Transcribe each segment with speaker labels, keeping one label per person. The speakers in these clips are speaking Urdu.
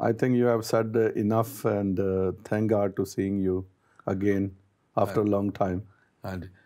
Speaker 1: I think you have said enough and thank God to seeing you again after a long time.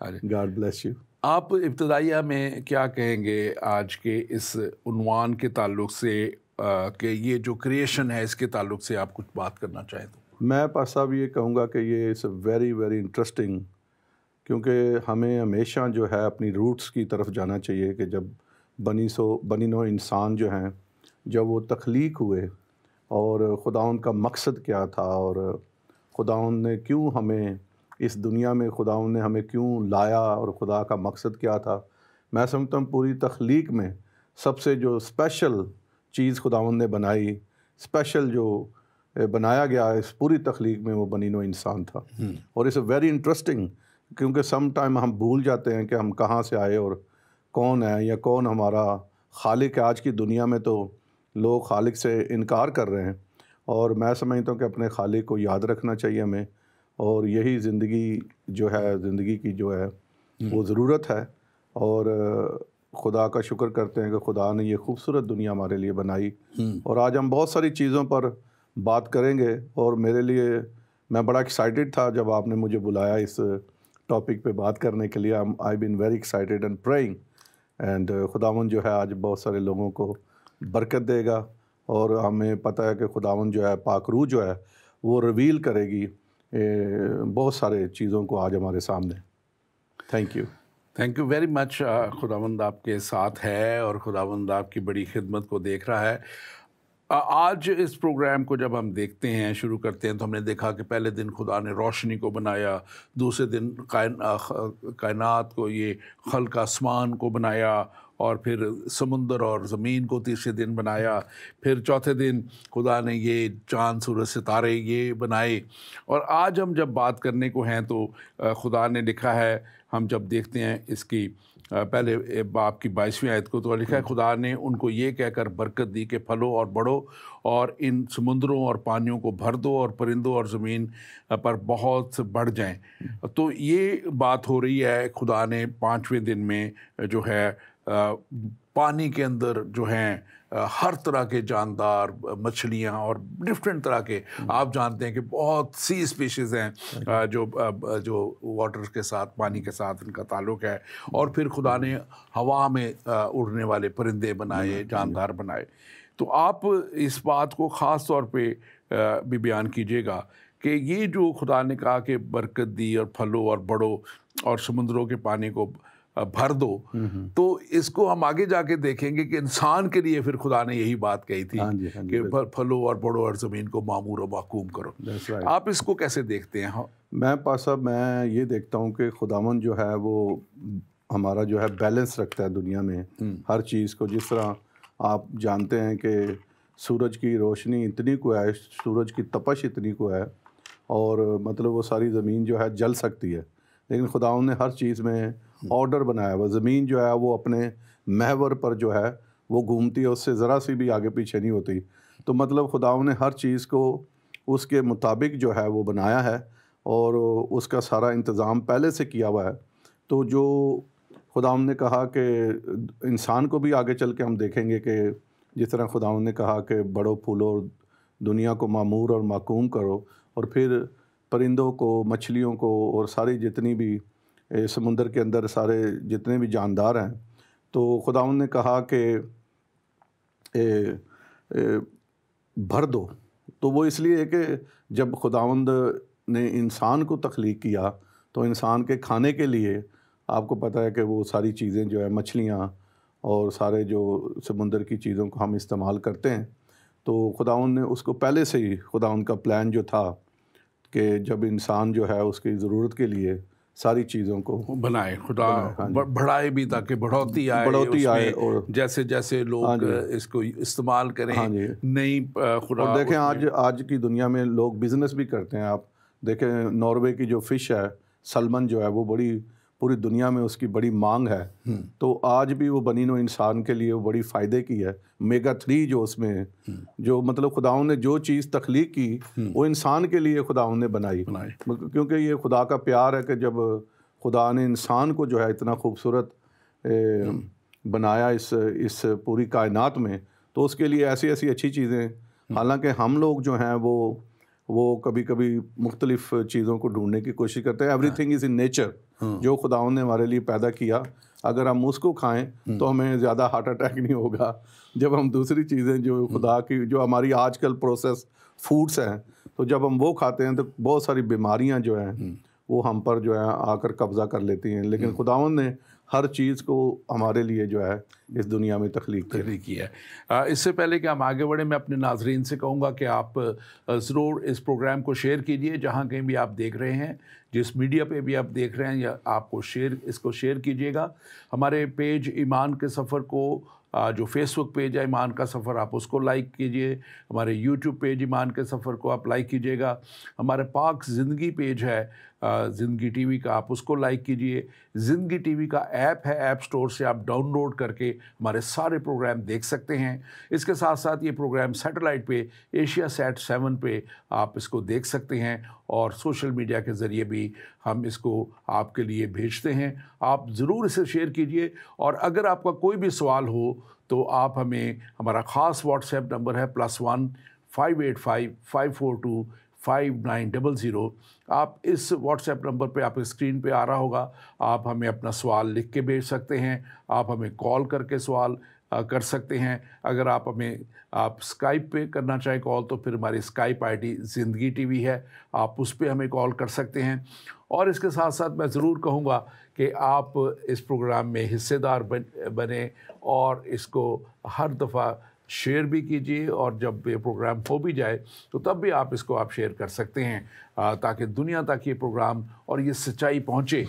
Speaker 1: God bless you.
Speaker 2: آپ ابتدائیہ میں کیا کہیں گے آج کے اس عنوان کے تعلق سے کہ یہ جو کریشن ہے اس کے تعلق سے آپ کچھ بات کرنا چاہیں تو؟ میں
Speaker 1: پاس صاحب یہ کہوں گا کہ یہ از ویری ویری انٹرسٹنگ، کیونکہ ہمیں ہمیشہ جو ہے اپنی روٹس کی طرف جانا چاہیے کہ جب بنی نوع انسان جو ہیں جب وہ تخلیق ہوئے اور خداوند کا مقصد کیا تھا اور خداوند نے کیوں ہمیں اس دنیا میں خداوند نے ہمیں کیوں لایا اور خدا کا مقصد کیا تھا. میں سمجھتا ہوں پوری تخلیق میں سب سے جو اسپیشل چیز خداوند نے بنائی، اسپیشل جو بنایا گیا اس پوری تخلیق میں، وہ بنی نوع انسان تھا. اور اٹس اے ویری انٹرسٹنگ، کیونکہ سم ٹائم ہم بھول جاتے ہیں کہ ہم کہاں سے آئے اور کون ہے یا کون ہمارا خالق ہے. آج کی دنیا میں تو لوگ خالق سے انکار کر رہے ہیں، اور میں سمجھتا ہوں کہ اپنے خالق کو یاد رکھنا چاہیے ہمیں، اور یہی زندگی جو ہے، زندگی کی جو ہے وہ ضرورت ہے. اور خدا کا شکر کرتے ہیں کہ خدا نے یہ خوبصورت دنیا ہمارے لیے بنائی. اور آج ہم بہت ساری چیزوں پر بات کریں گے، اور میرے لیے میں بڑا ایکسائٹیڈ تھا جب آپ نے مجھے بلایا اس ٹاپک پہ بات کرنے کے لیے. I been very excited and praying, and خداوند جو ہے آج بہت سارے لوگوں کو برکت دے گا، اور ہمیں پتہ ہے کہ خداوند جو ہے پاک روح جو ہے وہ ریویل کرے گی بہت سارے چیزوں کو آج ہمارے سامنے. تھینک یو
Speaker 2: ویری مچ. خداوند آپ کے ساتھ ہے اور خداوند آپ کی بڑی خدمت کو دیکھ رہا ہے. آج اس پروگرام کو جب ہم دیکھتے ہیں، شروع کرتے ہیں، تو ہم نے دیکھا کہ پہلے دن خدا نے روشنی کو بنایا، دوسرے دن کائنات کو، یہ خلق آسمان کو بنایا، اور پھر سمندر اور زمین کو تیسرے دن بنایا، پھر چوتھے دن خدا نے یہ چاند سورج ستارے یہ بنائے. اور آج ہم جب بات کرنے کو ہیں تو خدا نے لکھا ہے، ہم جب دیکھتے ہیں اس کی پہلے باب کی 22ویں آیت کو، تو لکھا ہے خدا نے ان کو یہ کہہ کر برکت دی کہ پھلو اور بڑھو اور ان سمندروں اور پانیوں کو بھر دو اور پرندوں اور زمین پر بہت بڑھ جائیں. تو یہ بات ہو رہی ہے خدا نے 5ویں دن میں جو ہے پانی کے اندر جو ہیں ہر طرح کے جاندار، مچھلیاں اور ڈفرینٹ طرح کے، آپ جانتے ہیں کہ بہت سی اسپیشیز ہیں جو واٹر کے ساتھ، پانی کے ساتھ ان کا تعلق ہے. اور پھر خدا نے ہوا میں اڑنے والے پرندے بنائے، جاندار بنائے. تو آپ اس بات کو خاص طور پہ بھی بیان کیجیے گا کہ یہ جو خدا نے کہا کہ برکت دی اور پھلو اور بڑھو اور سمندروں کے پانی کو بھر دو، تو اس کو ہم آگے جا کے دیکھیں گے کہ انسان کے لیے پھر خدا نے یہی بات کہی تھی کہ پھلو اور بڑھو اور زمین کو معمور و محکوم کرو. آپ اس کو کیسے دیکھتے ہیں؟
Speaker 1: میں صاحب میں یہ دیکھتا ہوں کہ خداوند جو ہے وہ ہمارا جو ہے بیلنس رکھتا ہے دنیا میں ہر چیز کو. جس طرح آپ جانتے ہیں کہ سورج کی روشنی اتنی کو ہے، سورج کی تپش اتنی کو ہے، اور مطلب وہ ساری زمین جو ہے جل سکتی ہے، لیکن خداوند نے ہر چیز میں آرڈر بنایا ہوا. زمین جو ہے وہ اپنے محور پر جو ہے وہ گھومتی ہے، اس سے ذرا سی بھی آگے پیچھے نہیں ہوتی. تو مطلب خداوند نے ہر چیز کو اس کے مطابق جو ہے وہ بنایا ہے، اور اس کا سارا انتظام پہلے سے کیا ہوا ہے. تو جو خداوند نے کہا کہ انسان کو بھی آگے چل کے ہم دیکھیں گے کہ جس طرح خداوند نے کہا کہ بڑھو پھولو اور دنیا کو معمور اور محکوم کرو، اور پھر پرندوں کو، مچھلیوں کو، اور ساری جتنی بھی سمندر کے اندر سارے جتنے بھی جاندار ہیں، تو خداوند نے کہا کہ بھر دو. تو وہ اس لیے کہ جب خداوند نے انسان کو تخلیق کیا تو انسان کے کھانے کے لیے آپ کو پتہ ہے کہ وہ ساری چیزیں جو ہے مچھلیاں اور سارے جو سمندر کی چیزوں کو ہم استعمال کرتے ہیں، تو خداوند نے اس کو پہلے سے ہی، خداوند کا پلان جو تھا کہ جب انسان جو ہے اس کی ضرورت کے لیے ساری چیزوں کو
Speaker 2: بنائے، خدا بڑھائے بھی تاکہ بڑھوتی آئے، اور جیسے جیسے لوگ اس کو استعمال کریں. نئی خدا.
Speaker 1: اور دیکھیں آج کی دنیا میں لوگ بزنس بھی کرتے ہیں. آپ دیکھیں ناروے کی جو فش ہے، سلمن جو ہے، وہ بڑی پوری دنیا میں اس کی بڑی مانگ ہے. تو آج بھی وہ بنی نوع انسان کے لیے وہ بڑی فائدے کی ہے. میگا 3 جو اس میں جو مطلب خداوند نے جو چیز تخلیق کی وہ انسان کے لیے خداوند نے بنائی، کیونکہ یہ خدا کا پیار ہے کہ جب خدا نے انسان کو جو ہے اتنا خوبصورت بنایا اس پوری کائنات میں، تو اس کے لیے ایسی ایسی اچھی چیزیں. حالانکہ ہم لوگ جو ہیں وہ کبھی کبھی مختلف چیزوں کو ڈھونڈنے کی کوشش کرتے ہیں. Every thing is in nature. جو خداوند نے ہمارے لیے پیدا کیا اگر ہم اس کو کھائیں تو ہمیں زیادہ ہارٹ اٹیک نہیں ہوگا. جب ہم دوسری چیزیں جو خدا کی جو ہماری آج کل پروسیس فوڈس ہیں تو جب ہم وہ کھاتے ہیں تو بہت ساری بیماریاں جو ہیں وہ ہم پر جو ہے آ کر قبضہ کر لیتی ہیں. لیکن خداوند نے ہر چیز کو ہمارے لیے جو ہے اس دنیا میں تخلیق
Speaker 2: کی ہے. اس سے پہلے کہ ہم آگے بڑھیں میں اپنے ناظرین سے کہوں گا کہ آپ ضرور اس پروگرام کو شیئر کیجئے جہاں کہیں بھی آپ دیکھ رہے ہیں, جس میڈیا پہ بھی آپ دیکھ رہے ہیں, یا آپ کو اس کو شیئر کیجئے گا. ہمارے پیج ایمان کے سفر کو جو فیس بک پیج ہے ایمان کا سفر آپ اس کو لائک کیجئے. ہمارے یوٹیوب پیج ایمان کے سفر کو آپ لائک کیجئے گا. ہمارے پاک زندگی پیج ہے زندگی ٹی وی کا, آپ اس کو لائک کیجئے. زندگی ٹی وی کا ایپ ہے, ایپ سٹور سے آپ ڈاؤن لوڈ کر کے ہمارے سارے پروگرام دیکھ سکتے ہیں. اس کے ساتھ ساتھ یہ پروگرام سیٹلائٹ پہ ایشیا سیٹ 7 پہ آپ اس کو دیکھ سکتے ہیں, اور سوشل میڈیا کے ذریعے بھی ہم اس کو آپ کے لیے بھیجتے ہیں. آپ ضرور اسے شیئر کیجئے, اور اگر آپ کا کوئی بھی سوال ہو تو آپ ہمیں, ہمارا خاص واٹس ایپ نمبر ہے +1 585 542 5900. آپ اس واٹس ایپ نمبر پہ آپ اسکرین پہ آ رہا ہوگا, آپ ہمیں اپنا سوال لکھ کے بھیج سکتے ہیں. آپ ہمیں کال کر کے سوال کر سکتے ہیں. اگر آپ اسکائپ پہ کرنا چاہیں کال تو پھر ہماری اسکائپ آئی ڈی زندگی ٹی وی ہے, آپ اس پہ ہمیں کال کر سکتے ہیں. اور اس کے ساتھ ساتھ میں ضرور کہوں گا کہ آپ اس پروگرام میں حصے دار بنیں اور اس کو ہر دفعہ شیئر بھی کیجیے, اور جب یہ پروگرام ہو بھی جائے تو تب بھی آپ اس کو آپ شیئر کر سکتے ہیں تاکہ دنیا تک یہ پروگرام اور یہ سچائی پہنچے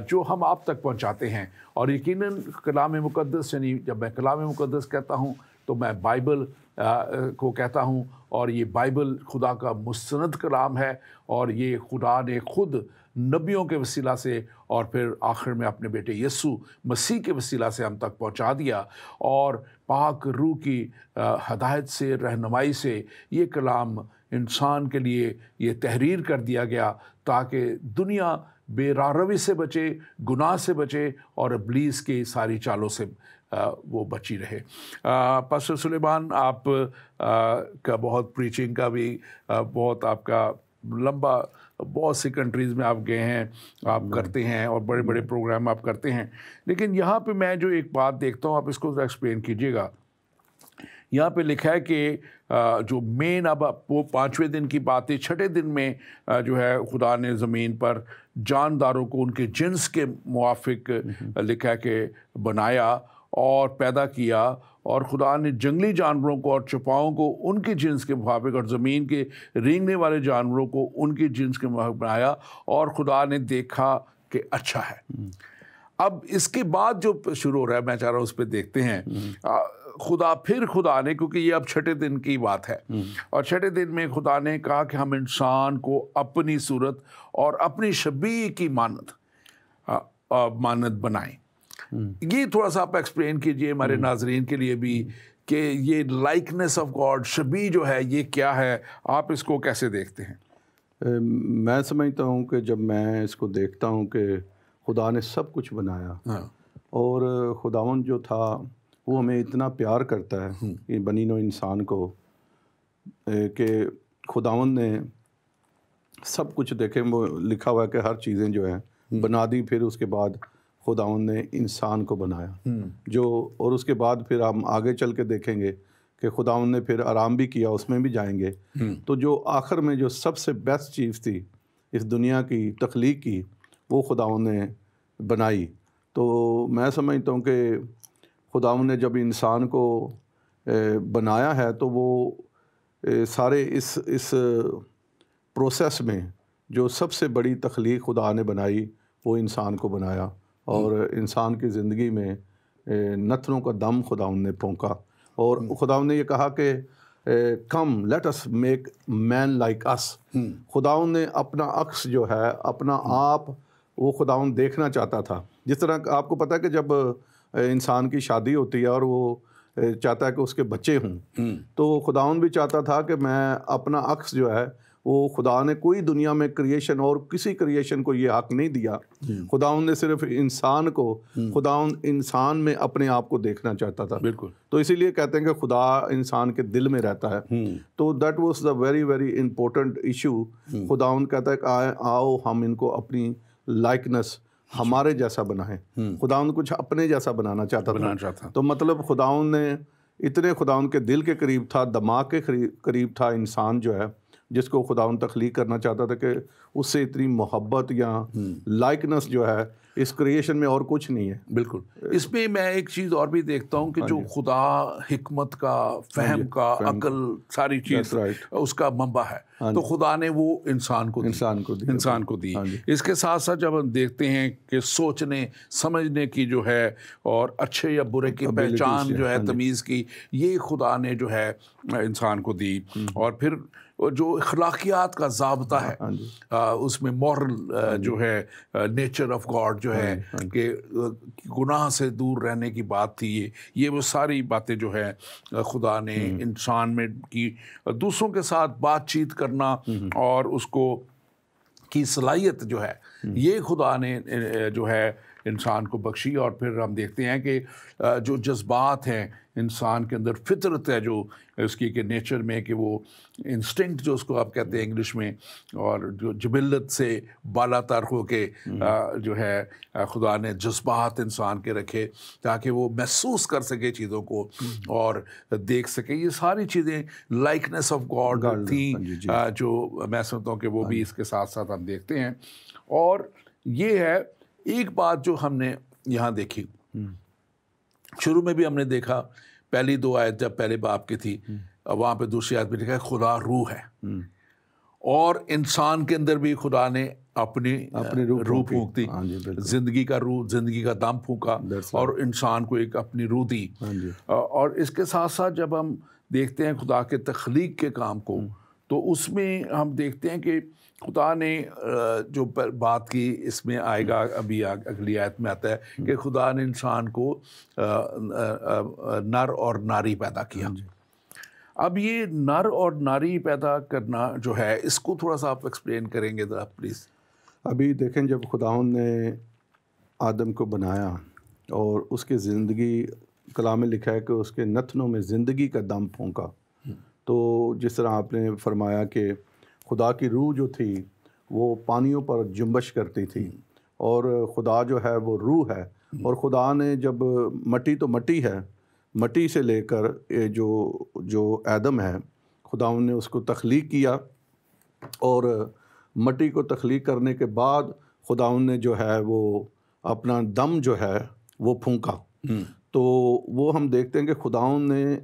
Speaker 2: جو ہم آپ تک پہنچاتے ہیں. اور یقیناً کلام مقدس, یعنی جب میں کلام مقدس کہتا ہوں تو میں بائبل کو کہتا ہوں, اور یہ بائبل خدا کا مستند کلام ہے, اور یہ خدا نے خود نبیوں کے وسیلہ سے اور پھر آخر میں اپنے بیٹے یسوع مسیح کے وسیلہ سے ہم تک پہنچا دیا. اور پاک روح کی ہدایت سے, رہنمائی سے یہ کلام انسان کے لیے یہ تحریر کر دیا گیا تاکہ دنیا بے راہروی سے بچے, گناہ سے بچے, اور ابلیس کی ساری چالوں سے وہ بچی رہے. پاسٹر سلیمان, آپ کا بہت پریچنگ کا بھی بہت آپ کا لمبا, بہت سی کنٹریز میں آپ گئے ہیں, آپ کرتے ہیں, اور بڑے بڑے پروگرام آپ کرتے ہیں. لیکن یہاں پہ میں جو ایک بات دیکھتا ہوں, آپ اس کو ذرا ایکسپلین کیجیے گا. یہاں پہ لکھا ہے کہ جو مین, اب وہ 5ویں دن کی بات ہے, 6ٹھے دن میں جو ہے خدا نے زمین پر جانداروں کو ان کے جنس کے موافق لکھا ہے کہ بنایا اور پیدا کیا, اور خدا نے جنگلی جانوروں کو اور چپاؤں کو ان کے جنس کے مطابق, اور زمین کے رینگنے والے جانوروں کو ان کے جنس کے مطابق بنایا, اور خدا نے دیکھا کہ اچھا ہے. اب اس کے بعد جو شروع ہو رہا ہے, میں چاہ رہا ہوں اس پہ دیکھتے ہیں. خدا نے, کیونکہ یہ اب 6ٹھے دن کی بات ہے, اور 6ٹھے دن میں خدا نے کہا کہ ہم انسان کو اپنی صورت اور اپنی شبیہ کی مانند بنائیں. یہ تھوڑا سا آپ ایکسپلین کیجئے ہمارے ناظرین کے لیے بھی کہ یہ لائکنیس آف گاڈ, شبیہ جو ہے یہ کیا ہے, آپ اس کو کیسے دیکھتے ہیں؟
Speaker 1: میں سمجھتا ہوں کہ جب میں اس کو دیکھتا ہوں کہ خدا نے سب کچھ بنایا, اور خداوند جو تھا وہ ہمیں اتنا پیار کرتا ہے کہ بنی نوع انسان کو, کہ خداوند نے سب کچھ, دیکھیں وہ لکھا ہوا ہے کہ ہر چیزیں جو ہیں بنا دی, پھر اس کے بعد خداوند نے انسان کو بنایا جو, اور اس کے بعد پھر ہم آگے چل کے دیکھیں گے کہ خداوند نے پھر آرام بھی کیا, اس میں بھی جائیں گے. تو جو آخر میں جو سب سے بیسٹ چیز تھی اس دنیا کی تخلیق کی, وہ خداوند نے بنائی. تو میں سمجھتا ہوں کہ خداوند نے جب انسان کو بنایا ہے تو وہ سارے اس پروسیس میں جو سب سے بڑی تخلیق خدا نے بنائی وہ انسان کو بنایا, اور انسان کی زندگی میں نتنوں کا دم خداوند نے پھونکا, اور خداوند نے یہ کہا کہ کم لیٹ اس میک مین لائک اس. خداوند نے اپنا عکس جو ہے, اپنا آپ, وہ خداوند دیکھنا چاہتا تھا. جس طرح آپ کو پتہ ہے کہ جب انسان کی شادی ہوتی ہے اور وہ چاہتا ہے کہ اس کے بچے ہوں, تو خداوند بھی چاہتا تھا کہ میں اپنا عکس جو ہے, وہ خدا نے کوئی دنیا میں کریشن اور کسی کریشن کو یہ حق نہیں دیا. خداوند نے صرف انسان کو, خداوند انسان میں اپنے آپ کو دیکھنا چاہتا تھا.
Speaker 2: بالکل.
Speaker 1: تو اسی لیے کہتے ہیں کہ خدا انسان کے دل میں رہتا ہے. تو that was the very very important issue. خداوند کہتا ہے کہ آؤ ہم ان کو اپنی لائکنس, ہمارے جیسا بنائے. خداوند کچھ اپنے جیسا بنانا چاہتا تھا. تو مطلب خداوند نے اتنے خداوند کے دل کے قریب تھا, دماغ کے قریب تھا انسان جو ہے جس کو خداوند تخلیق کرنا چاہتا تھا, کہ اس سے اتنی محبت یا لائکنس جو ہے اس کریشن میں اور کچھ نہیں ہے.
Speaker 2: بالکل. اس میں میں ایک چیز اور بھی دیکھتا ہوں کہ جو خدا حکمت کا, فہم کا, عقل, ساری چیز اس کا منبع ہے, تو خدا نے وہ انسان کو دی. اس کے ساتھ ساتھ جب ہم دیکھتے ہیں کہ سوچنے سمجھنے کی جو ہے اور اچھے یا برے کی پہچان جو ہے, تمیز کی, یہ خدا نے جو ہے انسان کو دی. اور پھر جو اخلاقیات کا ضابطہ ہے اس میں مورل جو ہے نیچر آف گاڈ جو ہے کہ گناہ سے دور رہنے کی بات تھی, یہ وہ ساری باتیں جو ہے خدا نے انسان میں کی. دوسروں کے ساتھ بات چیت کرنا اور اس کو کی صلاحیت جو ہے یہ خدا نے جو ہے انسان کو بخشی. اور پھر ہم دیکھتے ہیں کہ جو جذبات ہیں انسان کے اندر, فطرت ہے جو اس کی کہ نیچر میں, کہ وہ انسٹنکٹ جو اس کو آپ کہتے ہیں انگلش میں, اور جو جبلت سے بالا تر ہو کے جو ہے خدا نے جذبات انسان کے رکھے تاکہ وہ محسوس کر سکے چیزوں کو اور دیکھ سکے. یہ ساری چیزیں لائکنیس آف گاڈ تھیں جو میں سمجھتا ہوں کہ وہ بھی اس کے ساتھ ساتھ ہم دیکھتے ہیں. اور یہ ہے ایک بات جو ہم نے یہاں دیکھی, شروع میں بھی ہم نے دیکھا, پہلی 2 آیت جب پہلے باب کی تھی, وہاں پہ دوسری آیت میں لکھا ہے خدا روح ہے, اور انسان کے اندر بھی خدا نے اپنی روح پھونک دی, زندگی کا روح, زندگی کا دم پھونکا اور انسان کو ایک اپنی روح دی. اور اس کے ساتھ ساتھ جب ہم دیکھتے ہیں خدا کے تخلیق کے کام کو, تو اس میں ہم دیکھتے ہیں کہ خدا نے جو بات کی, اس میں آئے گا ابھی اگلی آیت میں آتا ہے کہ خدا نے انسان کو نر اور ناری پیدا کیا. اب یہ نر اور ناری پیدا کرنا جو ہے, اس کو تھوڑا سا آپ ایکسپلین کریں گے ذرا پلیز.
Speaker 1: ابھی دیکھیں, جب خداوند نے آدم کو بنایا اور اس کی زندگی, کلام میں لکھا ہے کہ اس کے نتنوں میں زندگی کا دم پھونکا, تو جس طرح آپ نے فرمایا کہ خدا کی روح جو تھی وہ پانیوں پر جنبش کرتی تھی, اور خدا جو ہے وہ روح ہے. اور خدا نے جب مٹی تو مٹی ہے, مٹی سے لے کر جو آدم ہے, خداوند نے اس کو تخلیق کیا, اور مٹی کو تخلیق کرنے کے بعد خداوند نے جو ہے وہ اپنا دم جو ہے وہ پھونکا. تو وہ ہم دیکھتے ہیں کہ خداوند نے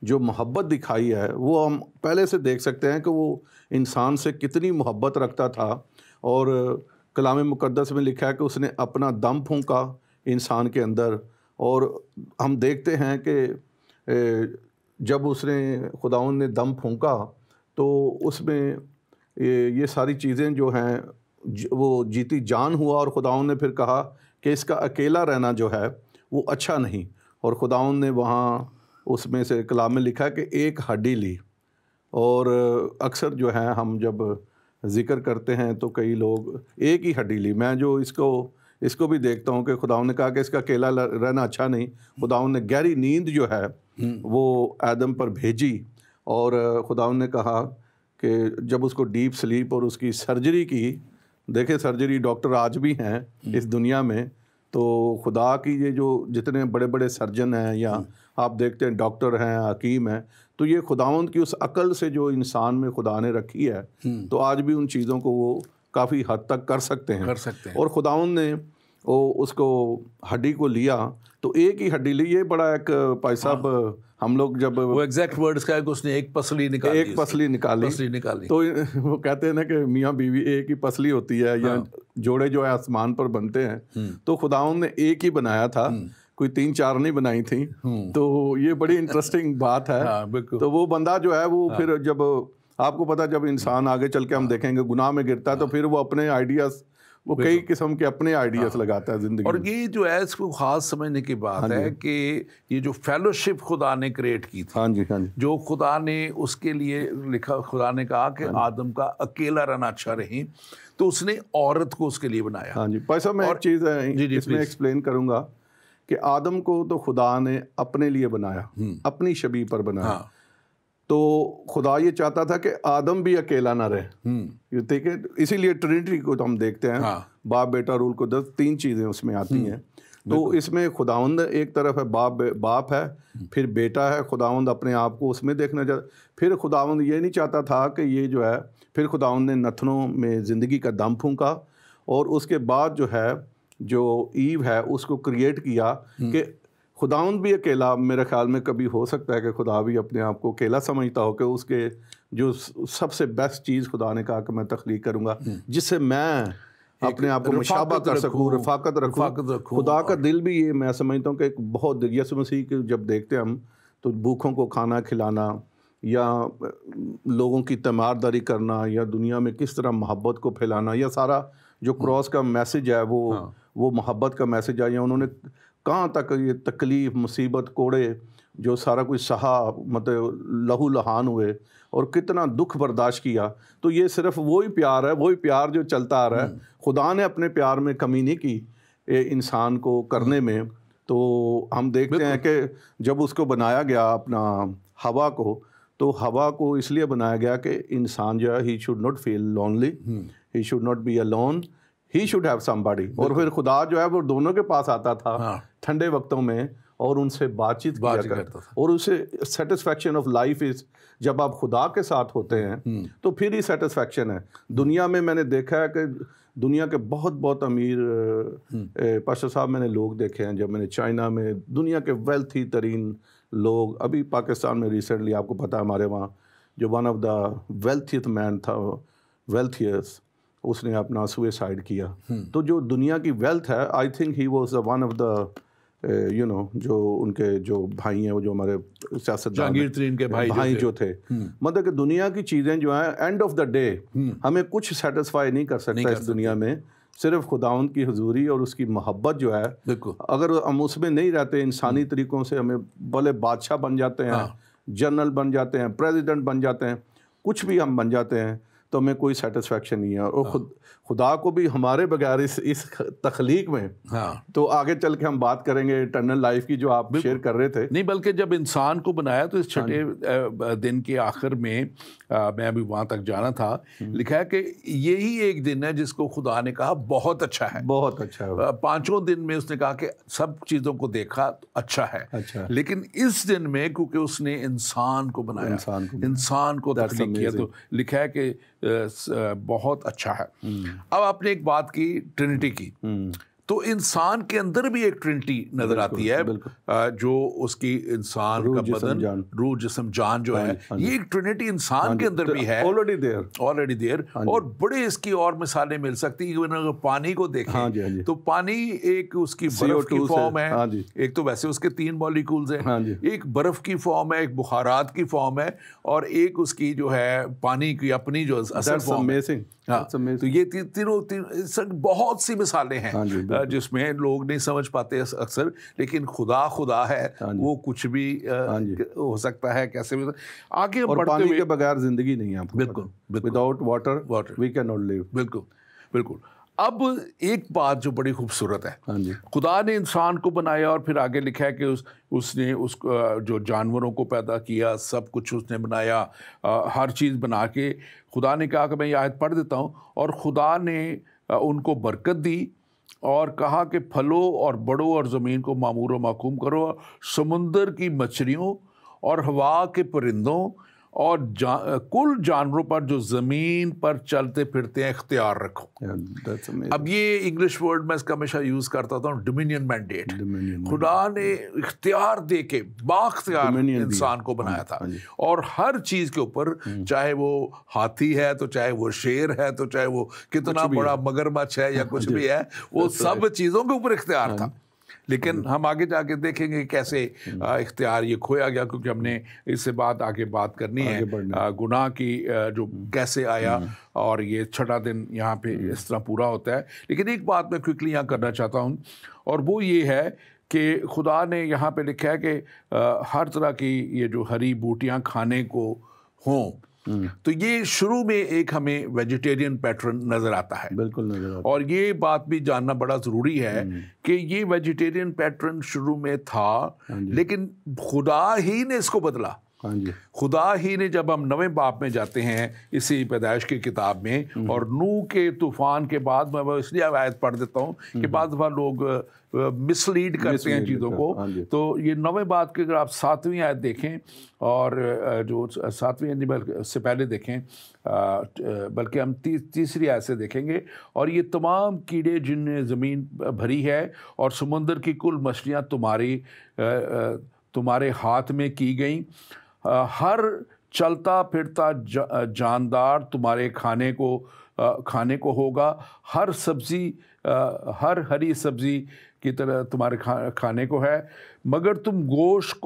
Speaker 1: جو محبت دکھائی ہے وہ ہم پہلے سے دیکھ سکتے ہیں کہ وہ انسان سے کتنی محبت رکھتا تھا. اور کلام مقدس میں لکھا ہے کہ اس نے اپنا دم پھونکا انسان کے اندر. اور ہم دیکھتے ہیں کہ جب اس نے خداوند نے دم پھونکا تو اس میں یہ ساری چیزیں جو ہیں وہ جیتی جان ہوا, اور خداوند نے پھر کہا کہ اس کا اکیلا رہنا جو ہے وہ اچھا نہیں. اور خداوند نے وہاں اس میں سے کلام میں لکھا کہ ایک ہڈی لی. اور اکثر جو ہے ہم جب ذکر کرتے ہیں تو کئی لوگ ایک ہی ہڈی لی. میں جو اس کو بھی دیکھتا ہوں کہ خداوند نے کہا کہ اس کا اکیلا رہنا اچھا نہیں. خداوند نے گہری نیند جو ہے وہ آدم پر بھیجی, اور خداوند نے کہا کہ جب اس کو ڈیپ سلیپ اور اس کی سرجری کی, دیکھیں سرجری ڈاکٹر آج بھی ہیں اس دنیا میں, تو خدا کی یہ جو جتنے بڑے بڑے سرجن ہیں یا آپ دیکھتے ہیں ڈاکٹر ہیں, حکیم ہیں, تو یہ خداوند کی اس عقل سے جو انسان میں خدا نے رکھی ہے, تو آج بھی ان چیزوں کو وہ کافی حد تک کر سکتے ہیں. اور خداوند نے اس کو ہڈی کو لیا, تو ایک ہی ہڈی لی. یہ بڑا ایک بھائی صاحب ہم لوگ جب
Speaker 2: وہ ایگزیکٹ ورڈز کا ہے کہ اس نے ایک پسلی نکالی,
Speaker 1: تو وہ کہتے ہیں نا کہ میاں بیوی ایک ہی پسلی ہوتی ہے, یا جوڑے جو ہے آسمان پر بنتے ہیں, تو خداوند نے ایک ہی بنایا تھا, کوئی 3-4 نہیں بنائی تھیں. تو یہ بڑی انٹرسٹنگ بات ہے. تو وہ بندہ جو ہے وہ پھر جب آپ کو پتا, جب انسان آگے چل کے ہم دیکھیں گے گناہ میں گرتا ہے, تو پھر وہ اپنے آئیڈیاز, وہ کئی قسم کے اپنے آئیڈیاز لگاتا ہے زندگی.
Speaker 2: اور یہ جو ہے اس کو خاص سمجھنے کی بات ہے کہ یہ جو فیلوشپ خدا نے کریٹ کی تھی, جو خدا نے اس کے لیے لکھا, خدا نے کہا کہ آدم کا اکیلا رہنا اچھا نہیں, تو اس نے عورت کو اس کے لیے بنایا.
Speaker 1: ہاں جی بھائی صاحب, میں ایک چیز اس میں ایکسپلین کروں گا کہ آدم کو تو خدا نے اپنے لیے بنایا, اپنی شبیہ پر بنایا. تو خدا یہ چاہتا تھا کہ آدم بھی اکیلا نہ رہے, ٹھیک ہے, اسی لیے ٹرینٹی کو تو ہم دیکھتے ہیں, باپ بیٹا رول کو 3 چیزیں اس میں آتی ہیں. تو اس میں خداوند ایک طرف ہے، باپ ہے، پھر بیٹا ہے. خداوند اپنے آپ کو اس میں دیکھنا چاہتا، پھر خداوند یہ نہیں چاہتا تھا کہ یہ جو ہے، پھر خداوند نے نتنوں میں زندگی کا دم پھونکا، اور اس کے بعد جو ہے جو ایو ہے اس کو کریٹ کیا کہ خداوند بھی اکیلا، میرے خیال میں کبھی ہو سکتا ہے کہ خدا بھی اپنے آپ کو اکیلا سمجھتا ہو کہ اس کے جو سب سے بیسٹ چیز خدا نے کہا کہ میں تخلیق کروں گا جس سے میں اپنے آپ کو مشابہ کر سکوں، رفاقت رکھوں. خدا کا دل بھی یہ میں سمجھتا ہوں کہ ایک بہت، یسوع مسیح کے جب دیکھتے ہیں ہم تو بھوکھوں کو کھانا کھلانا، یا لوگوں کی تیمارداری کرنا، یا دنیا میں کس طرح محبت کو پھیلانا، یا سارا جو کراس کا میسج ہے وہ محبت کا میسج ہے. یا انہوں نے کہاں تک یہ تکلیف، مصیبت، کوڑے جو سارا کچھ سہا، مطلب لہو لہان ہوئے اور کتنا دکھ برداشت کیا. تو یہ صرف وہی پیار ہے، وہی پیار جو چلتا آ رہا ہے. خدا نے اپنے پیار میں کمی نہیں کی انسان کو کرنے میں. تو ہم دیکھتے ہیں کہ جب اس کو بنایا گیا اپنا ہوا کو، تو ہوا کو اس لیے بنایا گیا کہ انسان جو ہے he should not feel lonely, he should not be alone, he should have somebody. اور پھر خدا جو ہے وہ دونوں کے پاس آتا تھا ٹھنڈے وقتوں میں اور ان سے بات چیت کیا کرتا تھا. اور اسے سیٹسفیکشن آف لائف از، جب آپ خدا کے ساتھ ہوتے ہیں تو پھر ہی سیٹسفیکشن ہے. دنیا میں میں نے دیکھا ہے کہ دنیا کے بہت بہت امیر پاشا صاحب میں نے لوگ دیکھے ہیں، جب میں نے چائنا میں دنیا کے ویلتھی ترین لوگ، ابھی پاکستان میں ریسنٹلی آپ کو پتہ ہے ہمارے وہاں جو ون آف دا ویلتھیتھ مین تھا، ویلتھیس، اس نے اپنا سوئسائڈ کیا. تو جو دنیا کی ویلتھ ہے، I think he was one of the جو ان کے جو بھائی ہیں، وہ جو ہمارے سیاستدان
Speaker 2: جہانگیر ترین کے
Speaker 1: بھائی جو تھے، مطلب کہ دنیا کی چیزیں جو ہیں اینڈ آف دا ڈے ہمیں کچھ سیٹسفائی نہیں کر سکتا اس دنیا میں. صرف خداوند کی حضوری اور اس کی محبت جو ہے، اگر ہم اس میں نہیں رہتے، انسانی طریقوں سے ہمیں بھلے بادشاہ بن جاتے ہیں، جنرل بن جاتے ہیں، پریزیڈنٹ بن جاتے ہیں، کچھ بھی ہم بن جاتے ہیں، تو ہمیں کوئی سیٹسفیکشن نہیں ہے. اور خدا کو بھی ہمارے بغیر اس تخلیق میں، تو آگے چل کے ہم بات کریں گے اٹرنل لائف کی جو آپ شیئر کر رہے تھے.
Speaker 2: نہیں، بلکہ جب انسان کو بنایا تو اس چھٹے دن کے آخر میں، میں ابھی وہاں تک جانا تھا، لکھا ہے کہ یہی ایک دن ہے جس کو خدا نے کہا بہت اچھا ہے.
Speaker 1: بہت اچھا ہے.
Speaker 2: 5 دن میں اس نے کہا کہ سب چیزوں کو دیکھا تو اچھا ہے، لیکن اس دن میں کیونکہ اس نے انسان کو بنایا، انسان کو تخلیق کیا، تو لکھا ہے کہ بہت اچھا ہے. اب آپ نے ایک بات کی ٹرینٹی کی، تو انسان کے اندر بھی ایک ٹرینٹی نظر آتی ہے، جو اس کی انسان کا بدن، روح، جسم، جان جو ہے، یہ ایک ٹرینٹی انسان کے اندر بھی ہے، آلریڈی دیر. اور بڑے اس کی اور مثالیں مل سکتی ہیں. اگر پانی کو دیکھیں تو پانی ایک اس کی برف کی فارم ہے، ایک تو ویسے اس کے 3 مالیکولز ہیں، ایک برف کی فارم ہے، ایک بخارات کی فارم ہے، اور ایک اس کی جو ہے پانی کی اپنی جو اصل فارم ہے. تو یہ تینوں بہت سی مثالیں ہیں جس میں لوگ نہیں سمجھ پاتے اکثر، لیکن خدا ہے، وہ کچھ بھی ہو سکتا ہے، کیسے بھی آگے
Speaker 1: اور پانی کے بغیر زندگی نہیں ہے.
Speaker 2: بالکل،
Speaker 1: without water we can not live.
Speaker 2: بالکل. اب ایک بات جو بڑی خوبصورت ہے، خدا نے انسان کو بنایا، اور پھر آگے لکھا ہے کہ اس نے جو جانوروں کو پیدا کیا، سب کچھ اس نے بنایا، ہر چیز بنا کے خدا نے کہا کہ میں یہ آیت پڑھ دیتا ہوں، اور خدا نے ان کو برکت دی اور کہا کہ پھلو اور بڑھو اور زمین کو معمور و محکوم کرو، سمندر کی مچھلیوں اور ہوا کے پرندوں اور کل جانوروں پر جو زمین پر چلتے پھرتے ہیں اختیار رکھو. اب یہ انگلش ورڈ میں اس کا ہمیشہ یوز کرتا ہوں، ڈومینین مینڈیٹ. خدا نے اختیار دے کے بااختیار انسان کو بنایا تھا، اور ہر چیز کے اوپر، چاہے وہ ہاتھی ہے تو چاہے وہ شیر ہے تو چاہے وہ کتنا بڑا مگرمچھ ہے یا کچھ بھی ہے، وہ سب چیزوں کے اوپر اختیار تھا. لیکن ہم آگے جا کے دیکھیں گے کیسے اختیار یہ کھویا گیا، کیونکہ ہم نے اس سے آگے بات کرنی ہے، گناہ کی جو کیسے آیا، اور یہ 6 دن یہاں پہ اس طرح پورا ہوتا ہے. لیکن ایک بات میں کوئکلی یہاں کرنا چاہتا ہوں، اور وہ یہ ہے کہ خدا نے یہاں پہ لکھا ہے کہ ہر طرح کی یہ جو ہری بوٹیاں کھانے کو ہوں. تو یہ شروع میں ایک ہمیں ویجیٹیرین پیٹرن نظر آتا ہے.
Speaker 1: بالکل نظر آتا ہے.
Speaker 2: اور یہ بات بھی جاننا بڑا ضروری ہے کہ یہ ویجیٹیرین پیٹرن شروع میں تھا، لیکن خدا ہی نے اس کو بدلا.
Speaker 1: ہاں جی
Speaker 2: خدا ہی نے جب ہم نویں باب میں جاتے ہیں اسی پیدائش کی کتاب میں، اور نوح کے طوفان کے بعد میں وہ اس لیے آیت پڑھ دیتا ہوں کہ بعض دفعہ لوگ مس لیڈ کرتے ہیں چیزوں کو، تو یہ نویں باب کے اگر آپ 7ویں آیت دیکھیں، اور جو 7ویں سے پہلے دیکھیں، بلکہ ہم تیسری آیت سے دیکھیں گے، اور یہ تمام کیڑے جن نے زمین بھری ہے اور سمندر کی کل مچھلیاں تمہارے ہاتھ میں کی گئیں، ہر چلتا پھرتا جاندار تمہارے کھانے کو ہوگا، ہر ہری سبزی کی طرح تمہارے کھانے کو ہے، مگر تم گوشت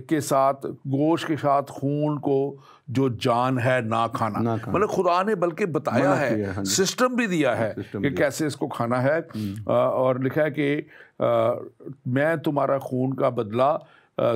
Speaker 2: کے ساتھ خون کو جو جان ہے نہ کھانا۔ مطلب خدا نے بلکہ بتایا ہے، سسٹم بھی دیا ہے کہ کیسے اس کو کھانا ہے، اور لکھا ہے کہ میں تمہارا خون کا بدلہ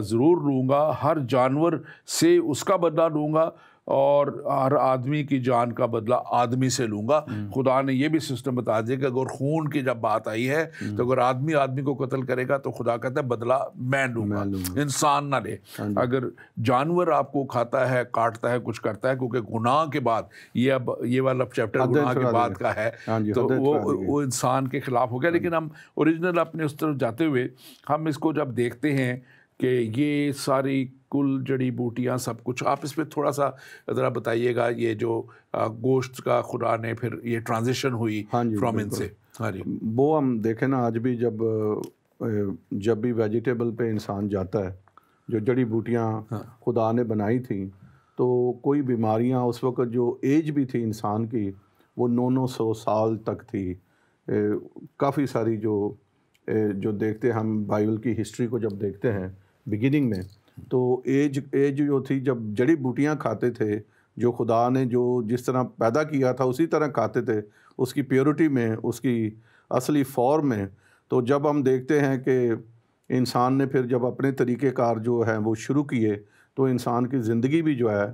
Speaker 2: ضرور لوں گا، ہر جانور سے اس کا بدلہ لوں گا، اور ہر آدمی کی جان کا بدلہ آدمی سے لوں گا۔ خدا نے یہ بھی سسٹم بتا دیا کہ اگر خون کی جب بات آئی ہے تو اگر آدمی کو قتل کرے گا تو خدا کہتا ہے بدلہ میں لوں گا، انسان نہ لے۔ اگر جانور آپ کو کھاتا ہے، کاٹتا ہے، کچھ کرتا ہے، کیونکہ گناہ کے بعد یہ والا چیپٹر گناہ کے بعد کا ہے، تو وہ انسان کے خلاف ہو گیا۔ لیکن ہم اوریجنل اپنے اس طرف جاتے ہوئے ہم اس کو جب دیکھتے ہیں کہ یہ ساری کل جڑی بوٹیاں سب کچھ، آپ اس پہ تھوڑا سا ذرا بتائیے گا، یہ جو گوشت کا خدا نے پھر یہ ٹرانزیشن ہوئی فرام ان سے۔ ہاں جی،
Speaker 1: وہ ہم دیکھیں نا، آج بھی جب بھی ویجیٹیبل پہ انسان جاتا ہے، جو جڑی بوٹیاں خدا نے بنائی تھیں، تو کوئی بیماریاں اس وقت جو ایج بھی تھی انسان کی وہ 900 سال تک تھی۔ کافی ساری جو دیکھتے ہم بائبل کی ہسٹری کو جب دیکھتے ہیں بگننگ میں، تو ایج جو تھی جب جڑی بوٹیاں کھاتے تھے، جو خدا نے جس طرح پیدا کیا تھا اسی طرح کھاتے تھے، اس کی پیورٹی میں، اس کی اصلی فارم میں۔ تو جب ہم دیکھتے ہیں کہ انسان نے پھر جب اپنے طریقہ کار جو ہیں وہ شروع کیے، تو انسان کی زندگی بھی جو ہے،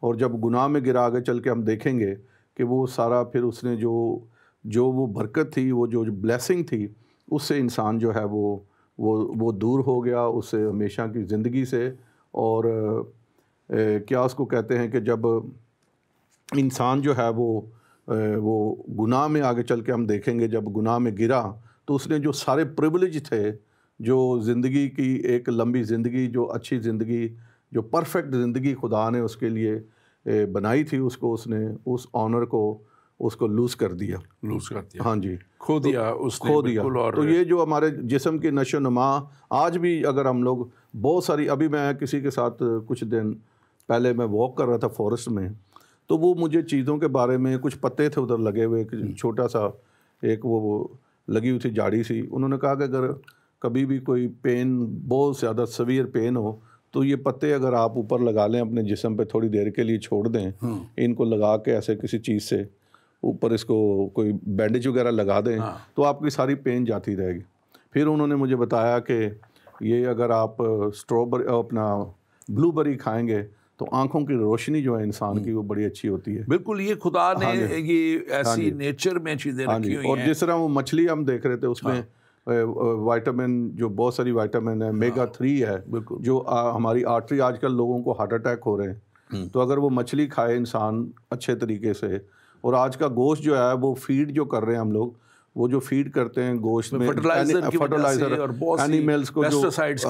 Speaker 1: اور جب گناہ میں گرا آگے چل کے ہم دیکھیں گے کہ وہ سارا پھر اس نے جو وہ برکت تھی، وہ جو بلیسنگ تھی، اس سے انسان جو ہے وہ دور ہو گیا اس سے، ہمیشہ کی زندگی سے۔ اور کیا اس کو کہتے ہیں کہ جب انسان جو ہے وہ گناہ میں آگے چل کے ہم دیکھیں گے، جب گناہ میں گرا تو اس نے جو سارے پریولیج تھے، جو زندگی کی ایک لمبی زندگی، جو اچھی زندگی، جو پرفیکٹ زندگی خدا نے اس کے لیے بنائی تھی، اس نے اس آنر کو لوز کر دیا۔ ہاں جی، کھو دیا۔ تو یہ جو ہمارے جسم کی نشو و نما آج بھی، اگر ہم لوگ بہت ساری، ابھی میں کسی کے ساتھ کچھ دن پہلے میں واک کر رہا تھا فورسٹ میں، تو وہ مجھے چیزوں کے بارے میں، کچھ پتے تھے ادھر لگے ہوئے، چھوٹا سا ایک وہ لگی ہوئی تھی جھاڑی سی، انہوں نے کہا کہ اگر کبھی بھی کوئی پین، بہت زیادہ سویئر پین ہو، تو یہ پتے اگر آپ اوپر لگا لیں اپنے جسم پہ، تھوڑی دیر کے لیے چھوڑ دیں، ان کو لگا کے ایسے کسی چیز سے اوپر اس کو کوئی بینڈیج وغیرہ لگا دیں، تو آپ کی ساری پین جاتی رہے گی۔ پھر انہوں نے مجھے بتایا کہ یہ اگر آپ اپنا بلو بیری کھائیں گے تو آنکھوں کی روشنی جو ہے انسان کی وہ بڑی اچھی ہوتی ہے۔
Speaker 2: بالکل، یہ خدا نے یہ ایسی نیچر میں چیزیں رکھی ہوئی ہیں۔
Speaker 1: اور جس طرح وہ مچھلی ہم دیکھ رہے تھے، اس میں وائٹامن، جو بہت ساری وائٹامن ہے، میگا 3 ہے، جو ہماری آرٹری، آج کل لوگوں کو ہارٹ اٹیک ہو رہے ہیں، تو اگر وہ مچھلی کھائے انسان اچھے طریقے سے، اور آج کا گوشت جو ہے وہ فیڈ جو کر رہے ہیں ہم لوگ، وہ جو فیڈ کرتے ہیں گوشت میں فرٹیلائزر اینیملز کو، جو پیسٹیسائڈز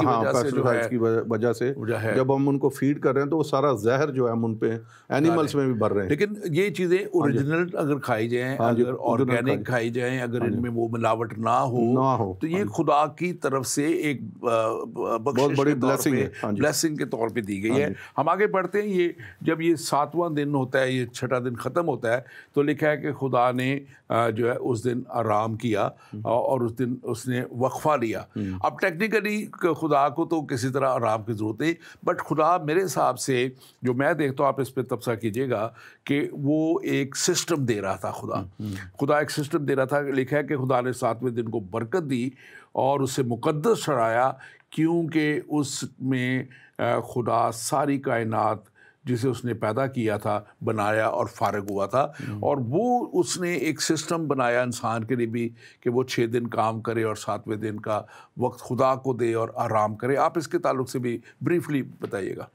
Speaker 1: کی وجہ سے جب ہم ان کو فیڈ کر رہے ہیں تو وہ سارا زہر جو ہے ہم ان پہ اینیملز میں بھی بھر رہے ہیں۔
Speaker 2: لیکن یہ چیزیں اوریجنل اگر کھائی جائیں، اگر آرگینک کھائی جائیں، اگر ان میں وہ ملاوٹ نہ ہو، تو یہ خدا کی طرف سے ایک
Speaker 1: بہت بڑی
Speaker 2: بلیسنگ کے طور پہ دی گئی ہے۔ ہم آگے بڑھتے ہیں۔ یہ جب یہ 7واں دن ہوتا ہے، یہ 6واں دن ختم ہوتا ہے، تو لکھا ہے کہ خدا نے جو ہے اس دن آرام کیا، اور اس دن اس نے وقفہ لیا۔ اب ٹیکنیکلی خدا کو تو کسی طرح آرام کی ضرورت ہے، بٹ خدا میرے حساب سے جو میں دیکھتا ہوں، آپ اس پہ تبصرہ کیجیے گا، کہ وہ ایک سسٹم دے رہا تھا۔ خدا ایک سسٹم دے رہا تھا۔ لکھا ہے کہ خدا نے 7ویں دن کو برکت دی اور اسے مقدس ٹھہرایا، کیونکہ اس میں خدا ساری کائنات جسے اس نے پیدا کیا تھا، بنایا اور فارغ ہوا تھا، اور وہ اس نے ایک سسٹم بنایا انسان کے لیے بھی کہ وہ 6 دن کام کرے اور 7ویں دن کا وقت خدا کو دے اور آرام کرے. آپ اس کے تعلق سے بھی بریفلی بتائیے گا.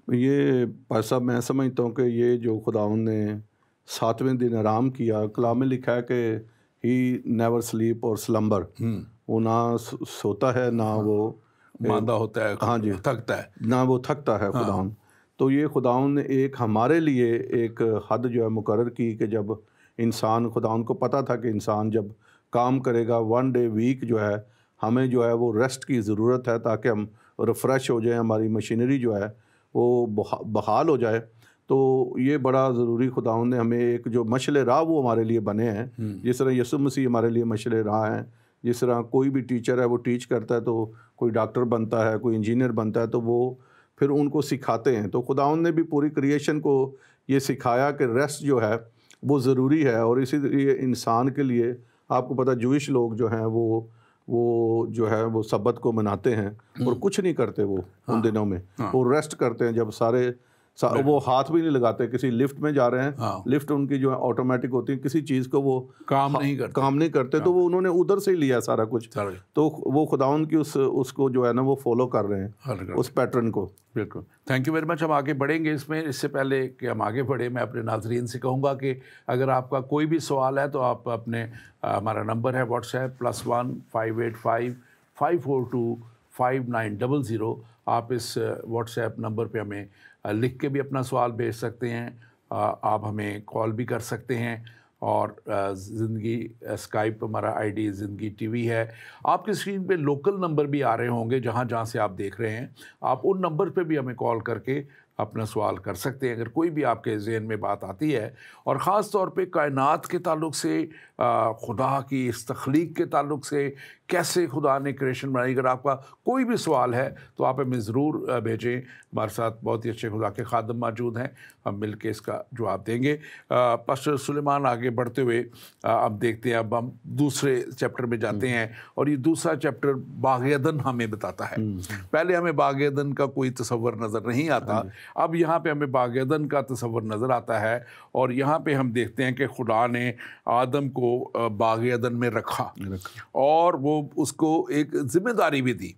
Speaker 1: یہ بھائی صاحب میں سمجھتا ہوں کہ یہ جو خداوند نے 7ویں دن آرام کیا، کلام میں لکھا ہے کہ ہی نیور سلیپ اور سلمبر، وہ نہ سوتا ہے نہ وہ
Speaker 2: ماندہ ہوتا ہے،
Speaker 1: ہاں جی
Speaker 2: تھکتا ہے،
Speaker 1: نہ وہ تھکتا ہے خداوند. تو یہ خداوند نے ایک ہمارے لیے ایک حد جو ہے مقرر کی کہ جب انسان، خداوند کو پتہ تھا کہ انسان جب کام کرے گا 1 ڈے ویک جو ہے ہمیں جو ہے وہ ریسٹ کی ضرورت ہے تاکہ ہم ریفریش ہو جائیں، ہماری مشینری جو ہے وہ بحال ہو جائے. تو یہ بڑا ضروری خداوند نے ہمیں ایک جو مشعل راہ وہ ہمارے لیے بنے ہیں، جس طرح یسوع مسیح ہمارے لیے مشعل راہ ہیں. جس طرح کوئی بھی ٹیچر ہے وہ ٹیچ کرتا ہے، تو کوئی ڈاکٹر بنتا ہے، کوئی انجینئر بنتا ہے، تو وہ پھر ان کو سکھاتے ہیں. تو خداوند نے بھی پوری کریشن کو یہ سکھایا کہ ریسٹ جو ہے وہ ضروری ہے. اور اسی لیے انسان کے لیے آپ کو پتہ جوئش لوگ جو ہیں وہ جو ہے وہ سبت کو مناتے ہیں اور کچھ نہیں کرتے وہ ان دنوں میں. وہ ریسٹ کرتے ہیں جب سارے وہ ہاتھ بھی نہیں لگاتے. کسی لفٹ میں جا رہے ہیں، لفٹ ان کی جو ہے آٹومیٹک ہوتی ہے، کسی چیز کو وہ
Speaker 2: کام نہیں کرتے،
Speaker 1: تو وہ انہوں نے ادھر سے ہی لیا سارا کچھ. تو وہ خداوند کی اس کو جو ہے نا وہ فالو کر رہے ہیں اس پیٹرن کو.
Speaker 2: بالکل. تھینک یو ویری مچ. ہم آگے بڑھیں گے اس میں. اس سے پہلے کہ ہم آگے بڑھیں، میں اپنے ناظرین سے کہوں گا کہ اگر آپ کا کوئی بھی سوال ہے تو آپ اپنے ہمارا نمبر ہے واٹس ایپ +1 585 542 5900. آپ اس واٹس ایپ نمبر پہ ہمیں لکھ کے بھی اپنا سوال بھیج سکتے ہیں. آپ ہمیں کال بھی کر سکتے ہیں. اور زندگی اسکائپ ہمارا ID زندگی TV ہے. آپ کی اسکرین پہ لوکل نمبر بھی آ رہے ہوں گے جہاں سے آپ دیکھ رہے ہیں. آپ ان نمبر پہ بھی ہمیں کال کر کے اپنا سوال کر سکتے ہیں اگر کوئی بھی آپ کے ذہن میں بات آتی ہے. اور خاص طور پہ کائنات کے تعلق سے، خدا کی اس تخلیق کے تعلق سے، کیسے خدا نے کریشن بنائی، اگر آپ کا کوئی بھی سوال ہے تو آپ ہمیں ضرور بھیجیں. ہمارے ساتھ بہت ہی اچھے خدا کے خادم موجود ہیں، ہم مل کے اس کا جواب دیں گے. پاسٹر سلیمان آگے بڑھتے ہوئے اب دیکھتے ہیں، اب ہم دوسرے چیپٹر میں جاتے ہیں، اور یہ دوسرا چیپٹر باغ عدن ہمیں بتاتا ہے. پہلے ہمیں باغ عدن کا کوئی تصور نظر نہیں آتا، اب یہاں پہ ہمیں باغ عدن کا تصور نظر آتا ہے. اور یہاں پہ ہم دیکھتے ہیں کہ خدا نے آدم کو باغ عدن میں رکھا، اور وہ اس کو ایک ذمہ داری بھی دی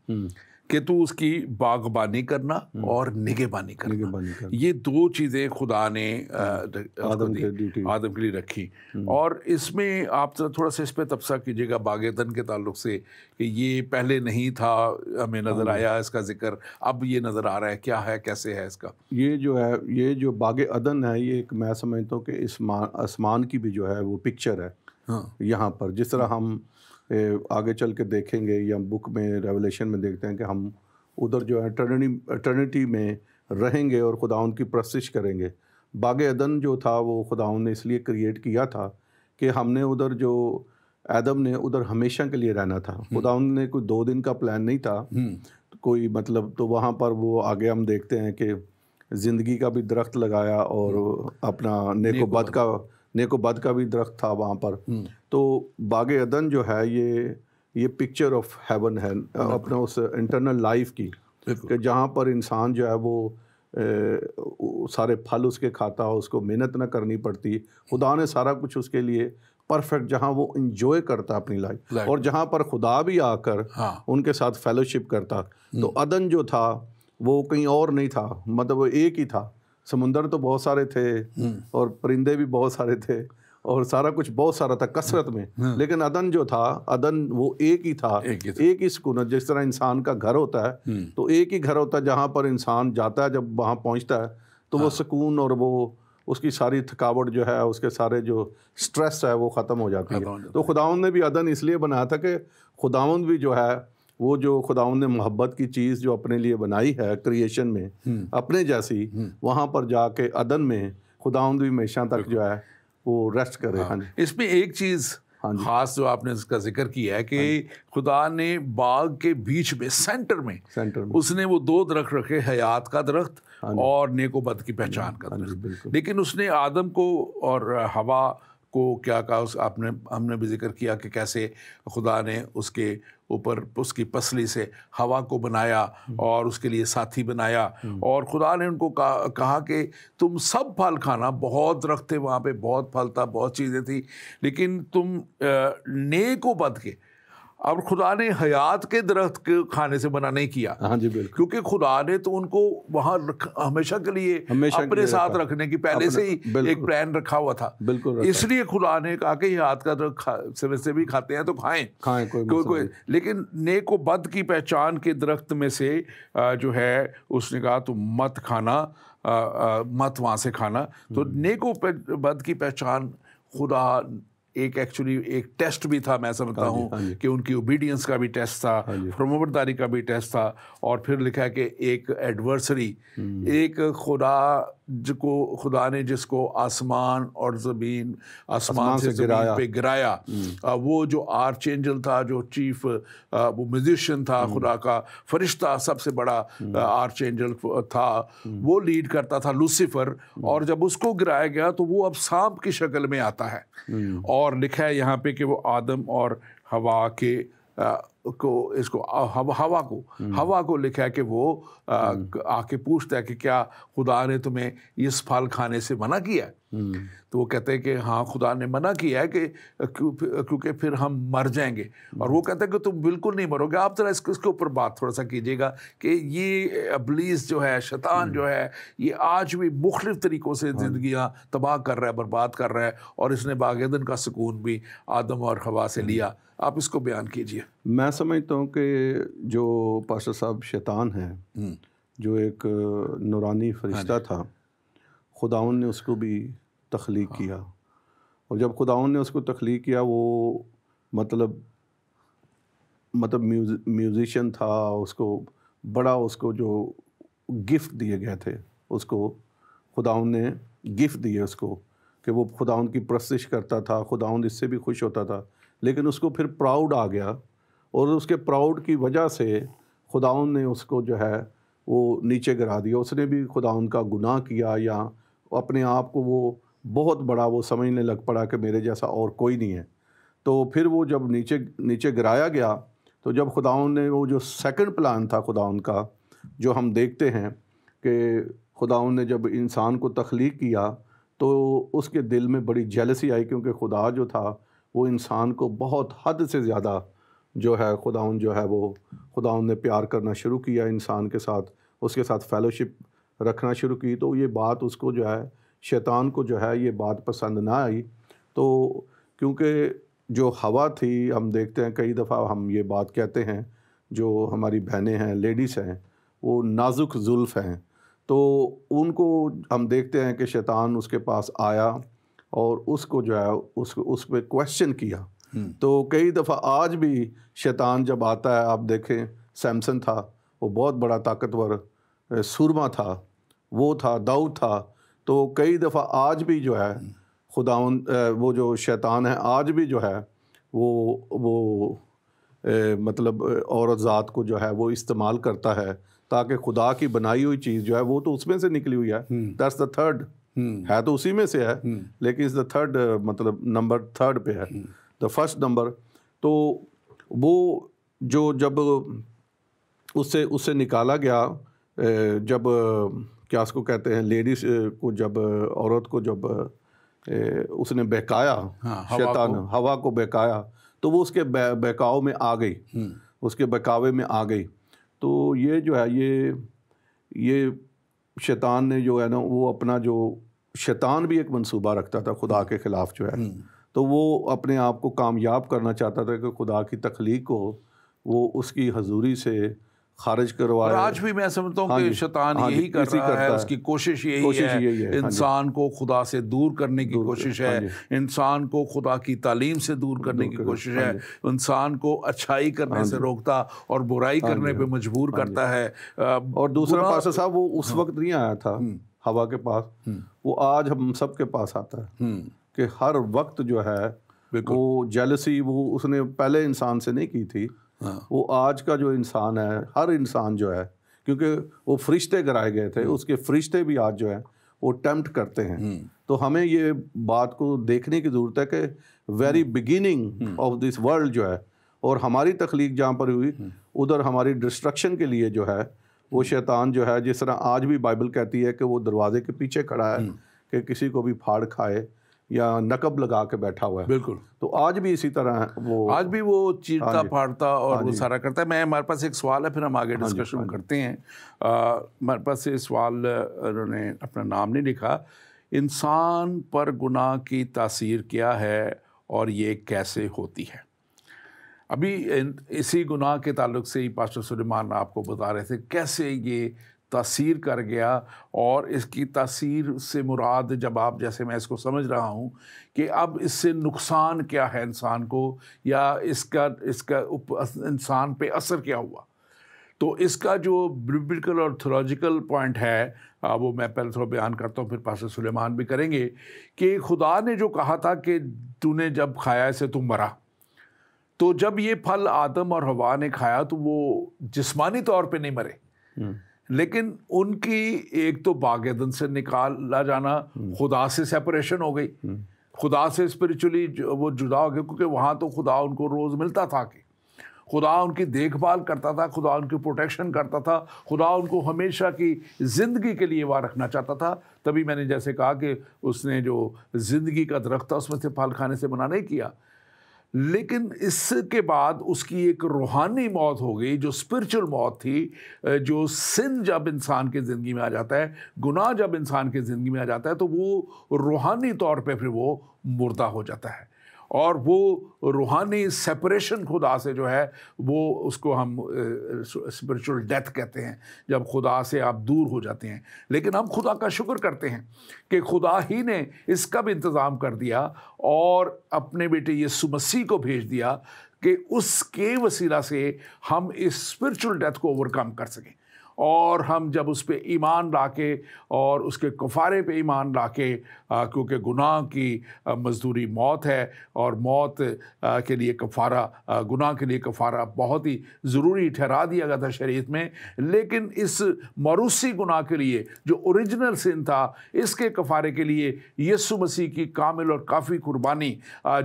Speaker 2: کہ تو اس کی باغبانی کرنا اور نگہبانی کرنا. یہ 2 چیزیں خدا نے آدم کے لیے رکھی. اور اس میں آپ تھوڑا سا اس پہ تبصرہ کیجیے گا باغ عدن کے تعلق سے کہ یہ پہلے نہیں تھا، ہمیں نظر آیا اس کا ذکر، اب یہ نظر آ رہا ہے، کیا ہے، کیسے ہے اس کا؟
Speaker 1: یہ جو باغ عدن ہے، یہ ایک میں سمجھتا ہوں کہ آسمان کی بھی جو ہے وہ پکچر ہے یہاں پر. جس طرح ہم آگے چل کے دیکھیں گے یا بک میں ریولیشن میں دیکھتے ہیں کہ ہم ادھر جو ہے ایٹرنیٹی میں رہیں گے اور خداوند کی پرستش کریں گے. باغ عدن جو تھا وہ خداوند نے اس لیے کریٹ کیا تھا کہ ہم نے ادھر جو آدم نے ادھر ہمیشہ کے لیے رہنا تھا. خداوند نے کوئی 2 دن کا پلان نہیں تھا کوئی، مطلب. تو وہاں پر وہ آگے ہم دیکھتے ہیں کہ زندگی کا بھی درخت لگایا اور اپنا نیک و بد کا بھی درخت تھا وہاں پر. تو باغ عدن جو ہے یہ پکچر آف ہیون ہے، اپنا اس انٹرنل لائف کی، کہ جہاں پر انسان جو ہے وہ سارے پھل اس کے کھاتا، اس کو محنت نہ کرنی پڑتی. خدا نے سارا کچھ اس کے لیے پرفیکٹ، جہاں وہ انجوائے کرتا اپنی لائف، اور جہاں پر خدا بھی آ کر ان کے ساتھ فیلوشپ کرتا. تو عدن جو تھا وہ کہیں اور نہیں تھا، مطلب وہ ایک ہی تھا. سمندر تو بہت سارے تھے اور پرندے بھی بہت سارے تھے اور سارا کچھ بہت سارا تھا کثرت میں، لیکن عدن جو تھا، عدن وہ ایک ہی تھا، ایک ہی سکون. جس طرح انسان کا گھر ہوتا ہے تو ایک ہی گھر ہوتا ہے جہاں پر انسان جاتا ہے، جب وہاں پہنچتا ہے تو وہ سکون اور وہ اس کی ساری تھکاوٹ جو ہے، اس کے سارے جو سٹریس ہے وہ ختم ہو جاتی ہے. تو خداوند نے بھی عدن اس لیے بنایا تھا کہ خداوند بھی جو ہے وہ جو خداوند نے محبت کی چیز جو اپنے لیے بنائی ہے کریشن میں اپنے جیسی، وہاں پر جا کے عدن میں خداوند بھی ہمیشہ تک جو ہے وہ ریسٹ کرے.
Speaker 2: اس میں ایک چیز خاص جو آپ نے اس کا ذکر کیا ہے کہ خدا نے باغ کے بیچ میں سینٹر میں اس نے وہ 2 درخت رکھے، حیات کا درخت اور نیک و بد کی پہچان کا درخت. لیکن اس نے آدم کو اور حوا کو کیا کہا ہم نے بھی ذکر کیا کہ کیسے خدا نے اس کے اوپر اس کی پسلی سے ہوا کو بنایا اور اس کے لیے ساتھی بنایا، اور خدا نے ان کو کہا کہ تم سب پھل کھانا، بہت درخت تھے وہاں پہ، بہت پھل تھا، بہت چیزیں تھیں، لیکن تم نیک و بد کے، اور خدا نے حیات کے درخت کے کھانے سے منع نہیں کیا،
Speaker 1: ہاں جی بالکل،
Speaker 2: کیونکہ خدا نے تو ان کو وہاں ہمیشہ کے لیے اپنے ساتھ رکھنے کی پہلے سے ہی ایک پلان رکھا ہوا تھا، اس لیے خدا نے کہا کہ حیات کا درخت سے بھی کھاتے ہیں تو کھائیں کوئی، لیکن نیک و بد کی پہچان کے درخت میں سے جو ہے اس نے کہا تم مت کھانا، مت وہاں سے کھانا۔ تو نیک و بد کی پہچان خدا ایکچولی ایک ٹیسٹ بھی تھا، میں سمجھتا ہوں کہ ان کی اوبیڈینس کا بھی ٹیسٹ تھا، فرمانبرداری کا بھی ٹیسٹ تھا، اور پھر لکھا ہے کہ ایک ایڈورسری، ایک خدا نے جس کو آسمان اور زمین، آسمان سے زمین پہ گرایا، وہ جو آرچ اینجل تھا، جو چیف وہ میوزیشین تھا، خدا کا فرشتہ، سب سے بڑا آرچ اینجل تھا، وہ لیڈ کرتا تھا لوسیفر، اور جب اس کو گرایا گیا تو وہ اب سانپ کی شکل میں آتا ہے، اور لکھا ہے یہاں پہ کہ وہ آدم اور ہوا کے ہوا کو لکھا ہے کہ وہ آ کے پوچھتا ہے کہ کیا خدا نے تمہیں اس پھل کھانے سے منع کیا ہے؟ تو وہ کہتے ہیں کہ ہاں خدا نے منع کیا ہے کہ کیونکہ پھر ہم مر جائیں گے، اور وہ کہتے ہیں کہ تم بالکل نہیں مرو گے۔ آپ ذرا اس کے اوپر بات تھوڑا سا کیجیے گا کہ یہ ابلیس جو ہے، شیطان جو ہے، یہ آج بھی مختلف طریقوں سے زندگیاں تباہ کر رہا ہے، برباد کر رہا ہے، اور اس نے باغ عدن کا سکون بھی آدم اور حوا سے لیا۔ آپ اس کو بیان کیجیے۔
Speaker 1: میں سمجھتا ہوں کہ جو پاسٹر صاحب شیطان ہے، جو ایک نورانی فرشتہ تھا، خداوند نے اس کو بھی تخلیق کیا، اور جب خداوند نے اس کو تخلیق کیا، وہ مطلب میوزیشین تھا، اس کو جو گفٹ دیے گئے تھے، اس کو خداوند نے گفٹ دیے اس کو کہ وہ خداوند کی پرستش کرتا تھا، خداوند اس سے بھی خوش ہوتا تھا، لیکن اس کو پھر پراؤڈ آ گیا، اور اس کے پراؤڈ کی وجہ سے خداوند نے اس کو جو ہے وہ نیچے گرا دیا۔ اس نے بھی خداوند کا گناہ کیا، یا اپنے آپ کو وہ بہت بڑا وہ سمجھنے لگ پڑا کہ میرے جیسا اور کوئی نہیں ہے۔ تو پھر وہ جب نیچے گرایا گیا، تو جب خداوند نے وہ جو سیکنڈ پلان تھا خداوند کا، جو ہم دیکھتے ہیں کہ خداوند نے جب انسان کو تخلیق کیا تو اس کے دل میں بڑی جیلسی آئی، کیونکہ خدا جو تھا وہ انسان کو بہت حد سے زیادہ جو ہے خداوند نے پیار کرنا شروع کیا انسان کے ساتھ، اس کے ساتھ فیلوشپ رکھنا شروع کی۔ تو یہ بات اس کو جو ہے، شیطان کو جو ہے یہ بات پسند نہ آئی۔ تو کیونکہ جو ہوا تھی، ہم دیکھتے ہیں کئی دفعہ ہم یہ بات کہتے ہیں، جو ہماری بہنیں ہیں، لیڈیز ہیں، وہ نازک زلف ہیں، تو ان کو ہم دیکھتے ہیں کہ شیطان اس کے پاس آیا اور اس کو جو ہے اس پہ کویسچن کیا۔ تو کئی دفعہ آج بھی شیطان جب آتا ہے، آپ دیکھیں سیمسن تھا، وہ بہت بڑا طاقتور سورما تھا، وہ تھا، داؤد تھا، تو کئی دفعہ آج بھی جو ہے خداوند وہ جو شیطان ہے آج بھی جو ہے وہ مطلب عورت ذات کو جو ہے وہ استعمال کرتا ہے، تاکہ خدا کی بنائی ہوئی چیز جو ہے وہ تو اس میں سے نکلی ہوئی ہے، دیٹس دا تھرڈ، ہے تو اسی میں سے ہے، لیکن اس دا تھرڈ، مطلب نمبر تھرڈ پہ ہے، دا فرسٹ نمبر۔ تو وہ جو جب اس سے نکالا گیا، جب کیا اس کو کہتے ہیں، لیڈیز کو جب عورت کو جب اس نے بہکایا، شیطان ہوا کو بہکایا، تو وہ اس کے بہکاؤ میں آ گئی، اس کے بہکاوے میں آ گئی۔ تو یہ جو ہے یہ شیطان نے جو ہے نا، وہ اپنا جو شیطان بھی ایک منصوبہ رکھتا تھا خدا کے خلاف جو ہے، تو وہ اپنے آپ کو کامیاب کرنا چاہتا تھا کہ خدا کی تخلیق کو وہ اس کی حضوری سے خارج کروائے۔
Speaker 2: اور آج بھی میں سمجھتا ہوں کہ شیطان یہی کر رہا ہے، اس کی کوشش یہی ہے، انسان کو خدا سے دور کرنے کی کوشش ہے، انسان کو خدا کی تعلیم سے دور کرنے کی کوشش ہے، انسان کو اچھائی کرنے سے روکتا اور برائی کرنے پہ مجبور کرتا ہے۔
Speaker 1: اور دوسرا پاسٹر صاحب، وہ اس وقت نہیں آیا تھا ہوا کے پاس، وہ آج ہم سب کے پاس آتا ہے، کہ ہر وقت جو ہے وہ جیلسی وہ اس نے پہلے انسان سے نہیں کی تھی، وہ آج کا جو انسان ہے، ہر انسان جو ہے، کیونکہ وہ فرشتے گرائے گئے تھے، اس کے فرشتے بھی آج جو ہیں وہ ٹیمپٹ کرتے ہیں. تو ہمیں یہ بات کو دیکھنے کی ضرورت ہے کہ very beginning of this world جو ہے اور ہماری تخلیق جہاں پر ہوئی ادھر ہماری ڈسٹرکشن کے لیے جو ہے وہ شیطان جو ہے، جس طرح آج بھی بائبل کہتی ہے کہ وہ دروازے کے پیچھے کھڑا ہے کہ کسی کو بھی پھاڑ کھائے یا نقب لگا کے بیٹھا ہوا ہے.
Speaker 2: بالکل.
Speaker 1: تو آج بھی اسی طرح
Speaker 2: آج بھی وہ چیرتا پھاڑتا اور وہ سارا کرتا ہے. ہمارے پاس ایک سوال ہے، پھر ہم آگے ڈسکشن کرتے ہیں. ہمارے پاس یہ سوال، انہوں نے اپنا نام نہیں لکھا. انسان پر گناہ کی تاثیر کیا ہے اور یہ کیسے ہوتی ہے؟ ابھی اسی گناہ کے تعلق سے ہی پاسٹر سلیمان آپ کو بتا رہے تھے کیسے یہ تاثیر کر گیا، اور اس کی تاثیر سے مراد، جب آپ جیسے میں اس کو سمجھ رہا ہوں کہ اب اس سے نقصان کیا ہے انسان کو، یا اس کا انسان پہ اثر کیا ہوا. تو اس کا جو ببلیکل اور تھیولوجیکل پوائنٹ ہے وہ میں پہلے تھوڑا بیان کرتا ہوں، پھر پاسٹر سلیمان بھی کریں گے. کہ خدا نے جو کہا تھا کہ تو نے جب کھایا اسے تم مرا، تو جب یہ پھل آدم اور حوا نے کھایا تو وہ جسمانی طور پہ نہیں مرے، لیکن ان کی ایک تو باغ عدن سے نکالا جانا، خدا سے سیپریشن ہو گئی، خدا سے اسپریچولی وہ جدا ہو گئے، کیونکہ وہاں تو خدا ان کو روز ملتا تھا، کہ خدا ان کی دیکھ بھال کرتا تھا، خدا ان کی پروٹیکشن کرتا تھا، خدا ان کو ہمیشہ کی زندگی کے لیے وہاں رکھنا چاہتا تھا. تبھی میں نے جیسے کہا کہ اس نے جو زندگی کا درخت تھا اس میں سے پھل کھانے سے منع نہیں کیا. لیکن اس کے بعد اس کی ایک روحانی موت ہو گئی، جو اسپرچل موت تھی. جو سن جب انسان کی زندگی میں آ جاتا ہے، گناہ جب انسان کی زندگی میں آ جاتا ہے، تو وہ روحانی طور پہ پھر وہ مردہ ہو جاتا ہے، اور وہ روحانی سیپریشن خدا سے جو ہے وہ اس کو ہم اسپرچل ڈیتھ کہتے ہیں، جب خدا سے آپ دور ہو جاتے ہیں. لیکن ہم خدا کا شکر کرتے ہیں کہ خدا ہی نے اس کا بھی انتظام کر دیا اور اپنے بیٹے یسوع مسیح کو بھیج دیا کہ اس کے وسیلہ سے ہم اس اسپرچل ڈیتھ کو اوور کم کر سکیں. اور ہم جب اس پہ ایمان لا کے اور اس کے کفارے پہ ایمان لا کے، کیونکہ گناہ کی مزدوری موت ہے، اور موت کے لیے کفارہ، گناہ کے لیے کفارہ بہت ہی ضروری ٹھہرا دیا گیا تھا شریعت میں. لیکن اس موروثی گناہ کے لیے جو اوریجنل سن تھا، اس کے کفارے کے لیے یسوع مسیح کی کامل اور کافی قربانی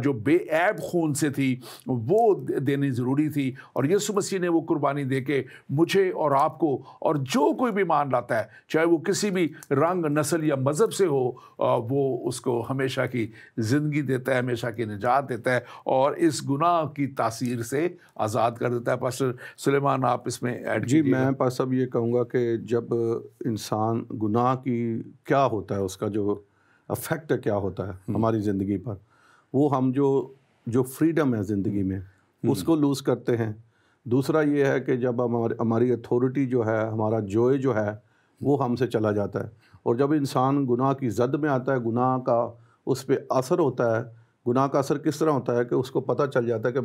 Speaker 2: جو بے عیب خون سے تھی وہ دینی ضروری تھی. اور یسوع مسیح نے وہ قربانی دے کے مجھے اور آپ کو، اور جو کوئی بھی مان لاتا ہے، چاہے وہ کسی بھی رنگ، نسل یا مذہب سے ہو، وہ اس کو ہمیشہ کی زندگی دیتا ہے، ہمیشہ کی نجات دیتا ہے، اور اس گناہ کی تاثیر سے آزاد کر دیتا ہے. پاسٹر سلیمان آپ اس میں ایڈ
Speaker 1: جی، میں پاس اب یہ کہوں گا کہ جب انسان گناہ کی کیا ہوتا ہے، اس کا جو افیکٹ کیا ہوتا ہے ہماری زندگی پر، وہ ہم جو فریڈم ہے زندگی میں اس کو لوز کرتے ہیں. دوسرا یہ ہے کہ جب ہماری اتھارٹی جو ہے، ہمارا جوئے جو ہے وہ ہم سے چلا جاتا ہے. اور جب انسان گناہ کی زد میں آتا ہے، گناہ کا اس پہ اثر ہوتا ہے. گناہ کا اثر کس طرح ہوتا ہے کہ اس کو پتہ چل جاتا ہے کہ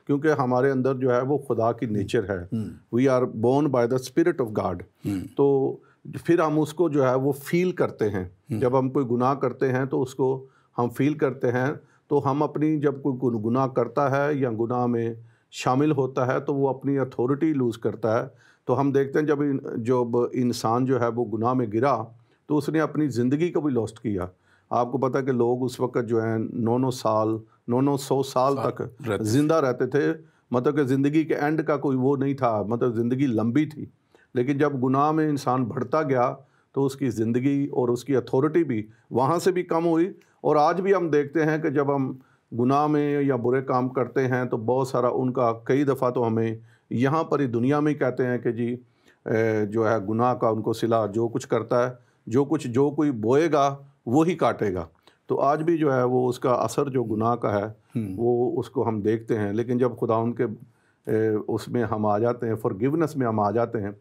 Speaker 1: کیونکہ ہمارے اندر جو ہے وہ خدا کی نیچر ہے، we are born by the spirit of God. تو پھر ہم اس کو جو ہے وہ فیل کرتے ہیں. جب ہم کوئی گناہ کرتے ہیں تو اس کو ہم فیل کرتے ہیں. تو ہم اپنی، جب کوئی گناہ کرتا ہے یا گناہ میں شامل ہوتا ہے تو وہ اپنی اتھارٹی لوز کرتا ہے. تو ہم دیکھتے ہیں جب انسان جو ہے وہ گناہ میں گرا تو اس نے اپنی زندگی کو بھی لاسٹ کیا. آپ کو پتہ ہے کہ لوگ اس وقت جو ہیں 900 سال تک زندہ رہتے تھے. مطلب کہ زندگی کے اینڈ کا کوئی وہ نہیں تھا، مطلب زندگی لمبی تھی. لیکن جب گناہ میں انسان بڑھتا گیا تو اس کی زندگی اور اس کی اتھارٹی بھی وہاں سے بھی کم ہوئی. اور آج بھی ہم دیکھتے ہیں کہ جب ہم گناہ میں یا برے کام کرتے ہیں تو بہت سارا ان کا، کئی دفعہ تو ہمیں یہاں پر ہی دنیا میں کہتے ہیں کہ جی جو ہے گناہ کا ان کو صلہ، جو کچھ کرتا ہے، جو کوئی بوئے گا وہی کاٹے گا. تو آج بھی جو ہے وہ اس کا اثر جو گناہ کا ہے وہ اس کو ہم دیکھتے ہیں. لیکن جب خدا ان کے اس میں ہم آ جاتے ہیں، فارگیونیس میں ہم آ جاتے ہیں،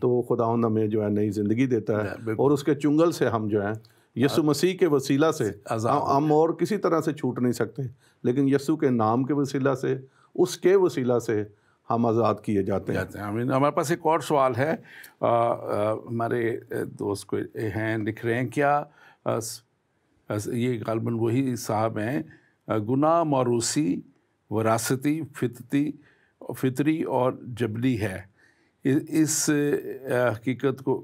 Speaker 1: تو خدا ہمیں جو ہے نئی زندگی دیتا ہے. اور اس کے چنگل سے ہم جو ہیں یسوع مسیح کے وسیلہ سے، ہم اور کسی طرح سے چھوٹ نہیں سکتے، لیکن یسوع کے نام کے وسیلہ سے، اس کے وسیلہ سے ہم آزاد کیے جاتے ہیں.
Speaker 2: ہمارے پاس ایک اور سوال ہے، ہمارے دوست کو ہیں، لکھ رہے ہیں، کیا یہ غالباً وہی صاحب ہیں، گناہ موروثی، وراثتی، فطری اور جبلی ہے، اس حقیقت کو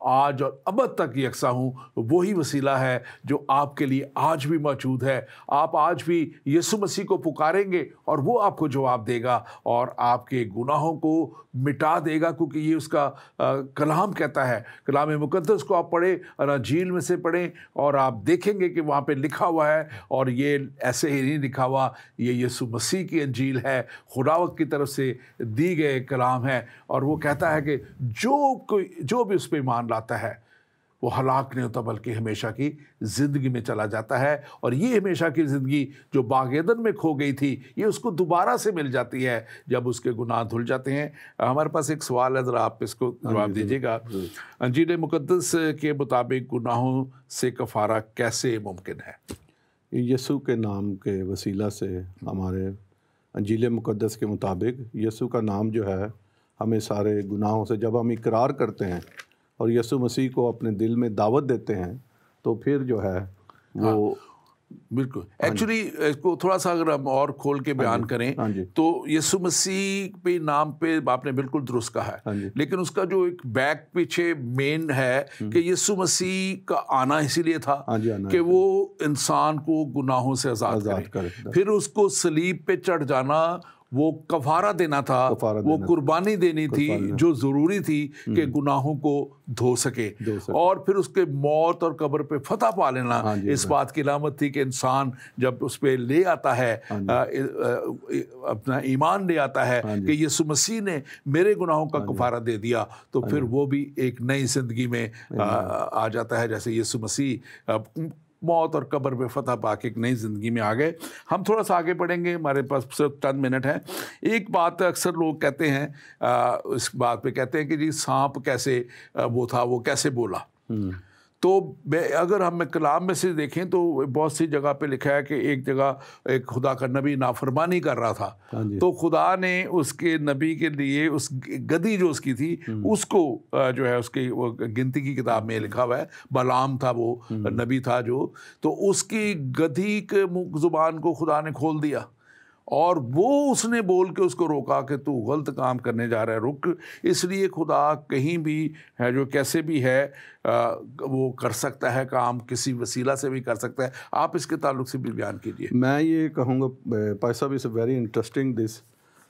Speaker 2: آج اور ابد تک یکساں ہوں، وہی وسیلہ ہے جو آپ کے لیے آج بھی موجود ہے۔ آپ آج بھی یسوع مسیح کو پکاریں گے اور وہ آپ کو جواب دے گا اور آپ کے گناہوں کو مٹا دے گا، کیونکہ یہ اس کا کلام کہتا ہے۔ کلام مقدس کو آپ پڑھیں، اناجیل میں سے پڑھیں، اور آپ دیکھیں گے کہ وہاں پہ لکھا ہوا ہے، اور یہ ایسے ہی نہیں لکھا ہوا، یہ یسوع مسیح کی انجیل ہے، خداوند کی طرف سے دی گئے کلام ہے، اور وہ کہتا ہے کہ جو بھی اس پہ ایمان لاتا ہے وہ ہلاک نہیں ہوتا بلکہ ہمیشہ کی زندگی میں چلا جاتا ہے۔ اور یہ ہمیشہ کی زندگی جو باغ عدن میں کھو گئی تھی، یہ اس کو دوبارہ سے مل جاتی ہے جب اس کے گناہ دھل جاتے ہیں۔ ہمارے پاس ایک سوال ہے، ذرا آپ اس کو جواب دیجیے گا۔ انجیل مقدس کے مطابق گناہوں سے کفارہ کیسے ممکن ہے؟
Speaker 1: یسوع کے نام کے وسیلہ سے، ہمارے انجیل مقدس کے مطابق یسوع کا نام جو ہے ہمیں سارے گناہوں سے، جب ہم اقرار کرتے ہیں اور یسوع مسیح کو اپنے دل میں دعوت دیتے ہیں تو پھر جو ہے وہ
Speaker 2: بالکل ایکچولی اس کو تھوڑا سا اگر ہم اور کھول کے بیان کریں تو یسوع مسیح پہ نام پہ آپ نے بالکل درست کہا ہے، لیکن اس کا جو ایک بیک پیچھے مین ہے کہ یسوع مسیح کا آنا اسی لیے تھا کہ وہ انسان کو گناہوں سے آزاد کرے، پھر اس کو صلیب پہ چڑھ جانا وہ کفارہ دینا تھا، وہ قربانی دینی تھی جو ضروری تھی کہ گناہوں کو دھو سکے، اور پھر اس کے موت اور قبر پہ فتح پا لینا اس بات کی علامت تھی کہ انسان جب اس پہ لے آتا ہے اپنا ایمان لے آتا ہے کہ یسوع مسیح نے میرے گناہوں کا کفارہ دے دیا، تو پھر وہ بھی ایک نئی زندگی میں آ جاتا ہے، جیسے یسوع مسیح موت اور قبر پہ فتح پا کے ایک نئی زندگی میں آ گئے۔ ہم تھوڑا سا آگے پڑھیں گے، ہمارے پاس صرف چند منٹ ہیں۔ ایک بات اکثر لوگ کہتے ہیں، اس بات پہ کہتے ہیں کہ جی سانپ کیسے وہ تھا، وہ کیسے بولا؟ تو اگر ہم کلام میں سے دیکھیں تو بہت سی جگہ پہ لکھا ہے کہ ایک جگہ ایک خدا کا نبی نافرمانی کر رہا تھا، تو خدا نے اس کے نبی کے لیے اس گدھی جو اس کی تھی اس کو جو ہے اس کی وہ گنتی کی کتاب میں لکھا ہوا ہے، بلعام تھا وہ نبی تھا جو، تو اس کی گدھی کے زبان کو خدا نے کھول دیا، اور وہ اس نے بول کے اس کو روکا کہ تو غلط کام کرنے جا رہا ہے، رک۔ اس لیے خدا کہیں بھی ہے جو کیسے بھی ہے وہ کر سکتا ہے کام، کسی وسیلہ سے بھی کر سکتا ہے۔ آپ اس کے تعلق سے بھی بیان کیجیے۔
Speaker 1: میں یہ کہوں گا پائی صاحب، اس ویری انٹرسٹنگ دس،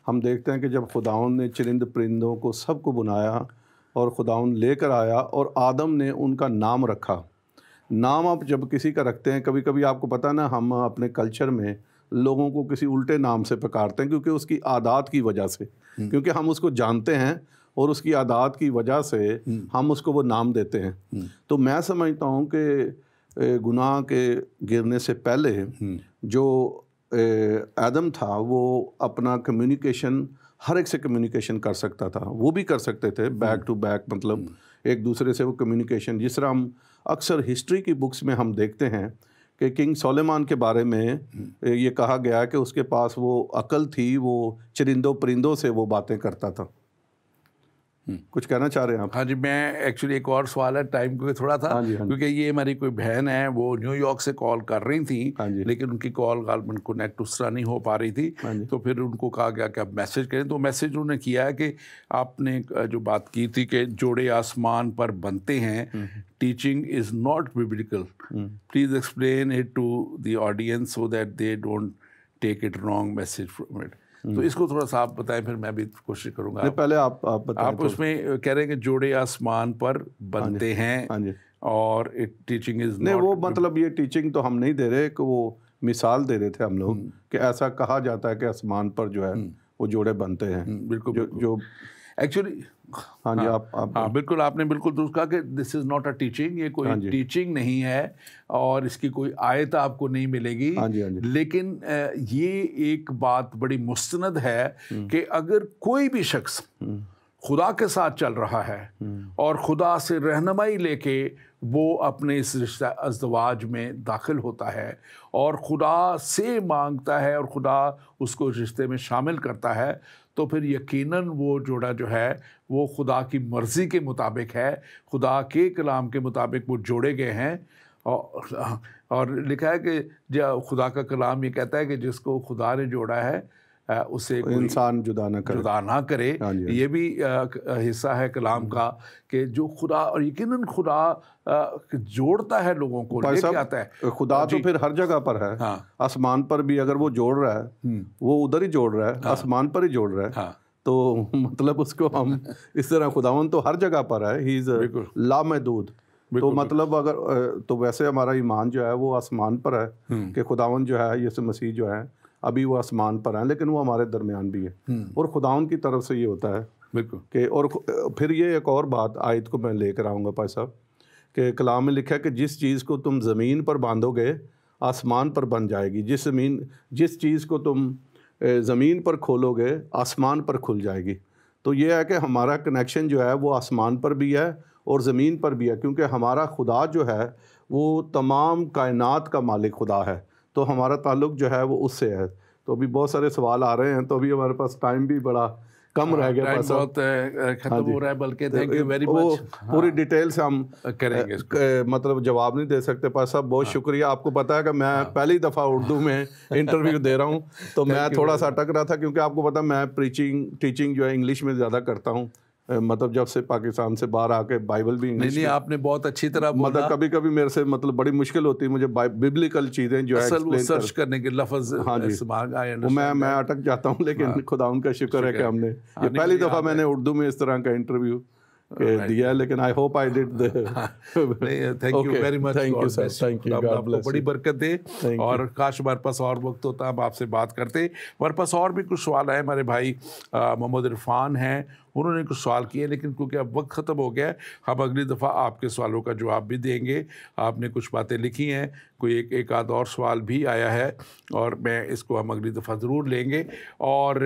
Speaker 1: ہم دیکھتے ہیں کہ جب خداوند نے چرند پرندوں کو سب کو بنایا اور خداوند لے کر آیا اور آدم نے ان کا نام رکھا۔ نام آپ جب کسی کا رکھتے ہیں، کبھی کبھی آپ کو پتہ نا، ہم اپنے کلچر میں لوگوں کو کسی الٹے نام سے پکارتے ہیں کیونکہ اس کی عادات کی وجہ سے، کیونکہ ہم اس کو جانتے ہیں اور اس کی عادات کی وجہ سے ہم اس کو وہ نام دیتے ہیں۔ تو میں سمجھتا ہوں کہ گناہ کے گرنے سے پہلے جو آدم تھا وہ اپنا کمیونیکیشن ہر ایک سے کمیونیکیشن کر سکتا تھا، وہ بھی کر سکتے تھے بیک ٹو بیک، مطلب ایک دوسرے سے وہ کمیونیکیشن، جس طرح ہم اکثر ہسٹری کی بکس میں ہم دیکھتے ہیں کہ کنگ سلیمان کے بارے میں یہ کہا گیا کہ اس کے پاس وہ عقل تھی، وہ چرندوں پرندوں سے وہ باتیں کرتا تھا۔ کچھ کہنا چاہ رہے ہیں آپ؟
Speaker 2: ہاں جی، میں ایکچولی ایک اور سوال ہے، ٹائم کو تھوڑا تھا، کیونکہ یہ ہماری کوئی بہن ہے، وہ نیو یارک سے کال کر رہی تھیں، لیکن ان کی کال غالباً کنیکٹ اس طرح نہیں ہو پا رہی تھی، تو پھر ان کو کہا گیا کہ آپ میسج کریں، تو میسج انہوں نے کیا ہے کہ آپ نے جو بات کی تھی کہ جوڑے آسمان پر بنتے ہیں، teaching is not biblical. Please explain it to the audience so that they don't take it wrong message from it. تو اس کو تھوڑا سا آپ بتائیں، پھر میں بھی کوشش کروں گا۔
Speaker 1: پہلے آپ بتائیں۔
Speaker 2: آپ اس میں کہہ رہے ہیں کہ جوڑے آسمان پر بنتے ہیں اور ٹیچنگ از
Speaker 1: نہیں، وہ مطلب یہ ٹیچنگ تو ہم نہیں دے رہے، کہ وہ مثال دے رہے تھے ہم لوگ کہ ایسا کہا جاتا ہے کہ آسمان پر جو ہے وہ جوڑے بنتے ہیں۔
Speaker 2: بالکل جو ایکچولی
Speaker 1: ہاں جی، آپ
Speaker 2: بالکل، آپ نے بالکل درست کہا کہ دس از ناٹ اے ٹیچنگ، یہ کوئی ٹیچنگ نہیں ہے اور اس کی کوئی آیت آپ کو نہیں ملے گی، لیکن یہ ایک بات بڑی مستند ہے کہ اگر کوئی بھی شخص خدا کے ساتھ چل رہا ہے اور خدا سے رہنمائی لے کے وہ اپنے اس رشتہ ازدواج میں داخل ہوتا ہے اور خدا سے مانگتا ہے اور خدا اس کو رشتے میں شامل کرتا ہے، تو پھر یقیناً وہ جوڑا جو ہے وہ خدا کی مرضی کے مطابق ہے، خدا کے کلام کے مطابق وہ جوڑے گئے ہیں۔ اور لکھا ہے کہ خدا کا کلام یہ کہتا ہے کہ جس کو خدا نے جوڑا ہے اسے کوئی
Speaker 1: انسان جدا نہ کرے.
Speaker 2: یہ بھی حصہ ہے کلام کا کہ جو خدا، اور یقیناً خدا جوڑتا ہے لوگوں کو، لے کے آتا ہے.
Speaker 1: خدا تو پھر ہر جگہ پر ہے، آسمان پر بھی اگر وہ جوڑ رہا ہے وہ ادھر ہی جوڑ رہا ہے، آسمان پر ہی جوڑ رہا ہے. تو مطلب اس کو ہم اس طرح خداوند تو ہر جگہ پر ہے، ہی از لامحدود. تو مطلب اگر تو ویسے ہمارا ایمان جو ہے وہ آسمان پر ہے کہ خداوند جو ہے یسوع مسیح جو ہے ابھی وہ آسمان پر ہیں، لیکن وہ ہمارے درمیان بھی ہے، اور خداوند کی طرف سے یہ ہوتا ہے.
Speaker 2: بالکل.
Speaker 1: کہ اور پھر یہ ایک اور بات آیت کو میں لے کر آؤں گا پاس صاحب، کہ کلام میں لکھا ہے کہ جس چیز کو تم زمین پر باندھو گے آسمان پر بن جائے گی، جس چیز کو تم زمین پر کھولو گے آسمان پر کھل جائے گی. تو یہ ہے کہ ہمارا کنیکشن جو ہے وہ آسمان پر بھی ہے اور زمین پر بھی ہے، کیونکہ ہمارا خدا جو ہے وہ تمام کائنات کا مالک خدا ہے، تو ہمارا تعلق جو ہے وہ اس سے ہے. تو ابھی بہت سارے سوال آ رہے ہیں، تو ابھی ہمارے پاس ٹائم بھی بڑا کم رہ گیا،
Speaker 2: بہت ختم ہو رہا ہے، بلکہ تھینک یو ویری مچ.
Speaker 1: پوری ڈیٹیل سے ہم
Speaker 2: کریں گے،
Speaker 1: مطلب جواب نہیں دے سکتے. پاس صاحب بہت شکریہ. آپ کو پتہ ہے کہ میں پہلی دفعہ اردو میں انٹرویو دے رہا ہوں، تو میں تھوڑا سا اٹک رہا تھا، کیونکہ آپ کو پتہ میں ٹیچنگ جو ہے انگلش میں زیادہ کرتا ہوں، مطلب جب سے پاکستان سے باہر آ کے بائبل بھی انگلش.
Speaker 2: نہیں آپ نے بہت اچھی طرح بولا.
Speaker 1: مطلب کبھی کبھی میرے سے مطلب بڑی مشکل ہوتی ہے مجھے ببلیکل چیزیں جو ہے
Speaker 2: ایکسپلین سرچ کرنے کے لفظ.
Speaker 1: میں اٹک جاتا ہوں، لیکن خدا ان کا شکر ہے کہ ہم نے یہ پہلی دفعہ میں نے اردو میں اس طرح کا انٹرویو دیا، لیکن I hope I did.
Speaker 2: Thank you very much. آپ کو بڑی برکت دے، اور کاش ہمارے پاس اور وقت ہوتا ہم آپ سے بات کرتے. ہمارے پاس اور بھی کچھ سوال آئے. ہمارے بھائی محمد عرفان ہیں، انہوں نے کچھ سوال کیے، لیکن کیونکہ اب وقت ختم ہو گیا ہے، ہم اگلی دفعہ آپ کے سوالوں کا جواب بھی دیں گے. آپ نے کچھ باتیں لکھی ہیں، کوئی ایک آدھ اور سوال بھی آیا ہے، اور میں اس کو ہم اگلی دفعہ ضرور لیں گے. اور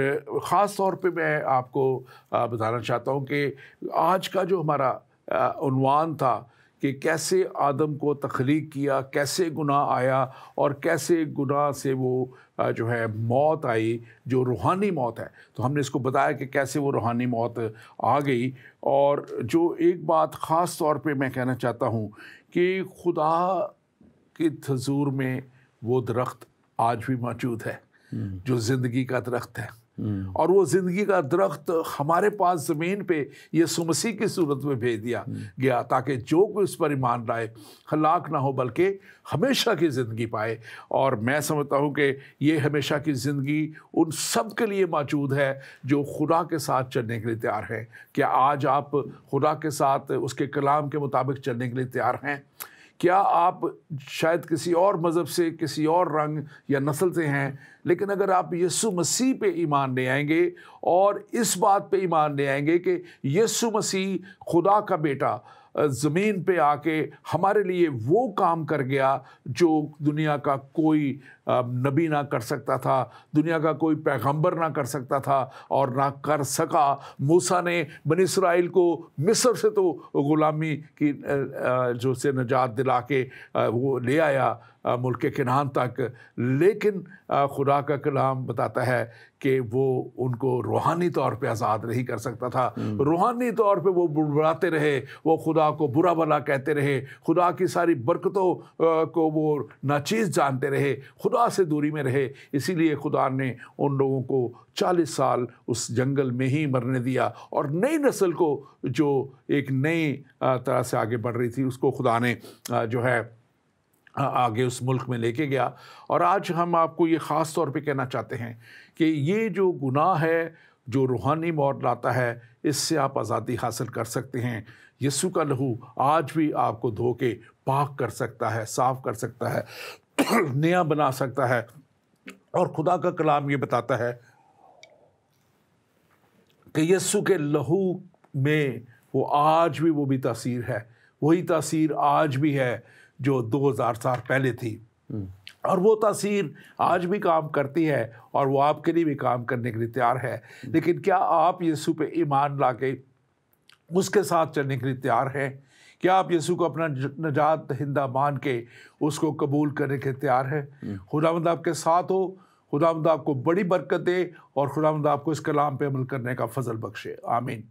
Speaker 2: خاص طور پہ میں آپ کو بتانا چاہتا ہوں کہ آج کا جو ہمارا عنوان تھا کہ کیسے آدم کو تخلیق کیا، کیسے گناہ آیا، اور کیسے گناہ سے وہ جو ہے موت آئی، جو روحانی موت ہے. تو ہم نے اس کو بتایا کہ کیسے وہ روحانی موت آ گئی. اور جو ایک بات خاص طور پہ میں کہنا چاہتا ہوں کہ خدا کے حضور میں وہ درخت آج بھی موجود ہے جو زندگی کا درخت ہے، اور وہ زندگی کا درخت ہمارے پاس زمین پہ یسوع مسیح کی صورت میں بھیج دیا گیا، تاکہ جو کوئی اس پر ایمان لائے ہلاک نہ ہو بلکہ ہمیشہ کی زندگی پائے. اور میں سمجھتا ہوں کہ یہ ہمیشہ کی زندگی ان سب کے لیے موجود ہے جو خدا کے ساتھ چلنے کے لیے تیار ہیں. کیا آج آپ خدا کے ساتھ اس کے کلام کے مطابق چلنے کے لیے تیار ہیں؟ کیا آپ شاید کسی اور مذہب سے، کسی اور رنگ یا نسل سے ہیں، لیکن اگر آپ یسوع مسیح پہ ایمان لے آئیں گے اور اس بات پہ ایمان لے آئیں گے کہ یسوع مسیح خدا کا بیٹا زمین پہ آ کے ہمارے لیے وہ کام کر گیا جو دنیا کا کوئی نبی نہ کر سکتا تھا، دنیا کا کوئی پیغمبر نہ کر سکتا تھا اور نہ کر سکا. موسیٰ نے بنی اسرائیل کو مصر سے تو غلامی کی جو سے نجات دلا کے وہ لے آیا ملک کنعان تک، لیکن خدا کا کلام بتاتا ہے کہ وہ ان کو روحانی طور پہ آزاد نہیں کر سکتا تھا. روحانی طور پہ وہ بڑبڑاتے رہے، وہ خدا کو برا بھلا کہتے رہے، خدا کی ساری برکتوں کو وہ ناچیز جانتے رہے، خدا سے دوری میں رہے. اسی لیے خدا نے ان لوگوں کو 40 سال اس جنگل میں ہی مرنے دیا، اور نئی نسل کو جو ایک نئی طرح سے آگے بڑھ رہی تھی اس کو خدا نے جو ہے آگے اس ملک میں لے کے گیا. اور آج ہم آپ کو یہ خاص طور پہ کہنا چاہتے ہیں کہ یہ جو گناہ ہے جو روحانی موت لاتا ہے، اس سے آپ آزادی حاصل کر سکتے ہیں. یسوع کا لہو آج بھی آپ کو دھو کے پاک کر سکتا ہے، صاف کر سکتا ہے، نیا بنا سکتا ہے. اور خدا کا کلام یہ بتاتا ہے کہ یسوع کے لہو میں وہ آج بھی وہ بھی تاثیر ہے، وہی تاثیر آج بھی ہے جو 2000 سال پہلے تھی، اور وہ تاثیر آج بھی کام کرتی ہے، اور وہ آپ کے لیے بھی کام کرنے کے لیے تیار ہے. لیکن کیا آپ یسوع پہ ایمان لا کے اس کے ساتھ چلنے کے لیے تیار ہیں؟ کیا آپ یسوع کو اپنا نجات دہندہ مان کے اس کو قبول کرنے کے تیار ہیں؟ خداوند آپ کے ساتھ ہو، خداوند آپ کو بڑی برکت دے، اور خداوند آپ کو اس کلام پہ عمل کرنے کا فضل بخشے. آمین.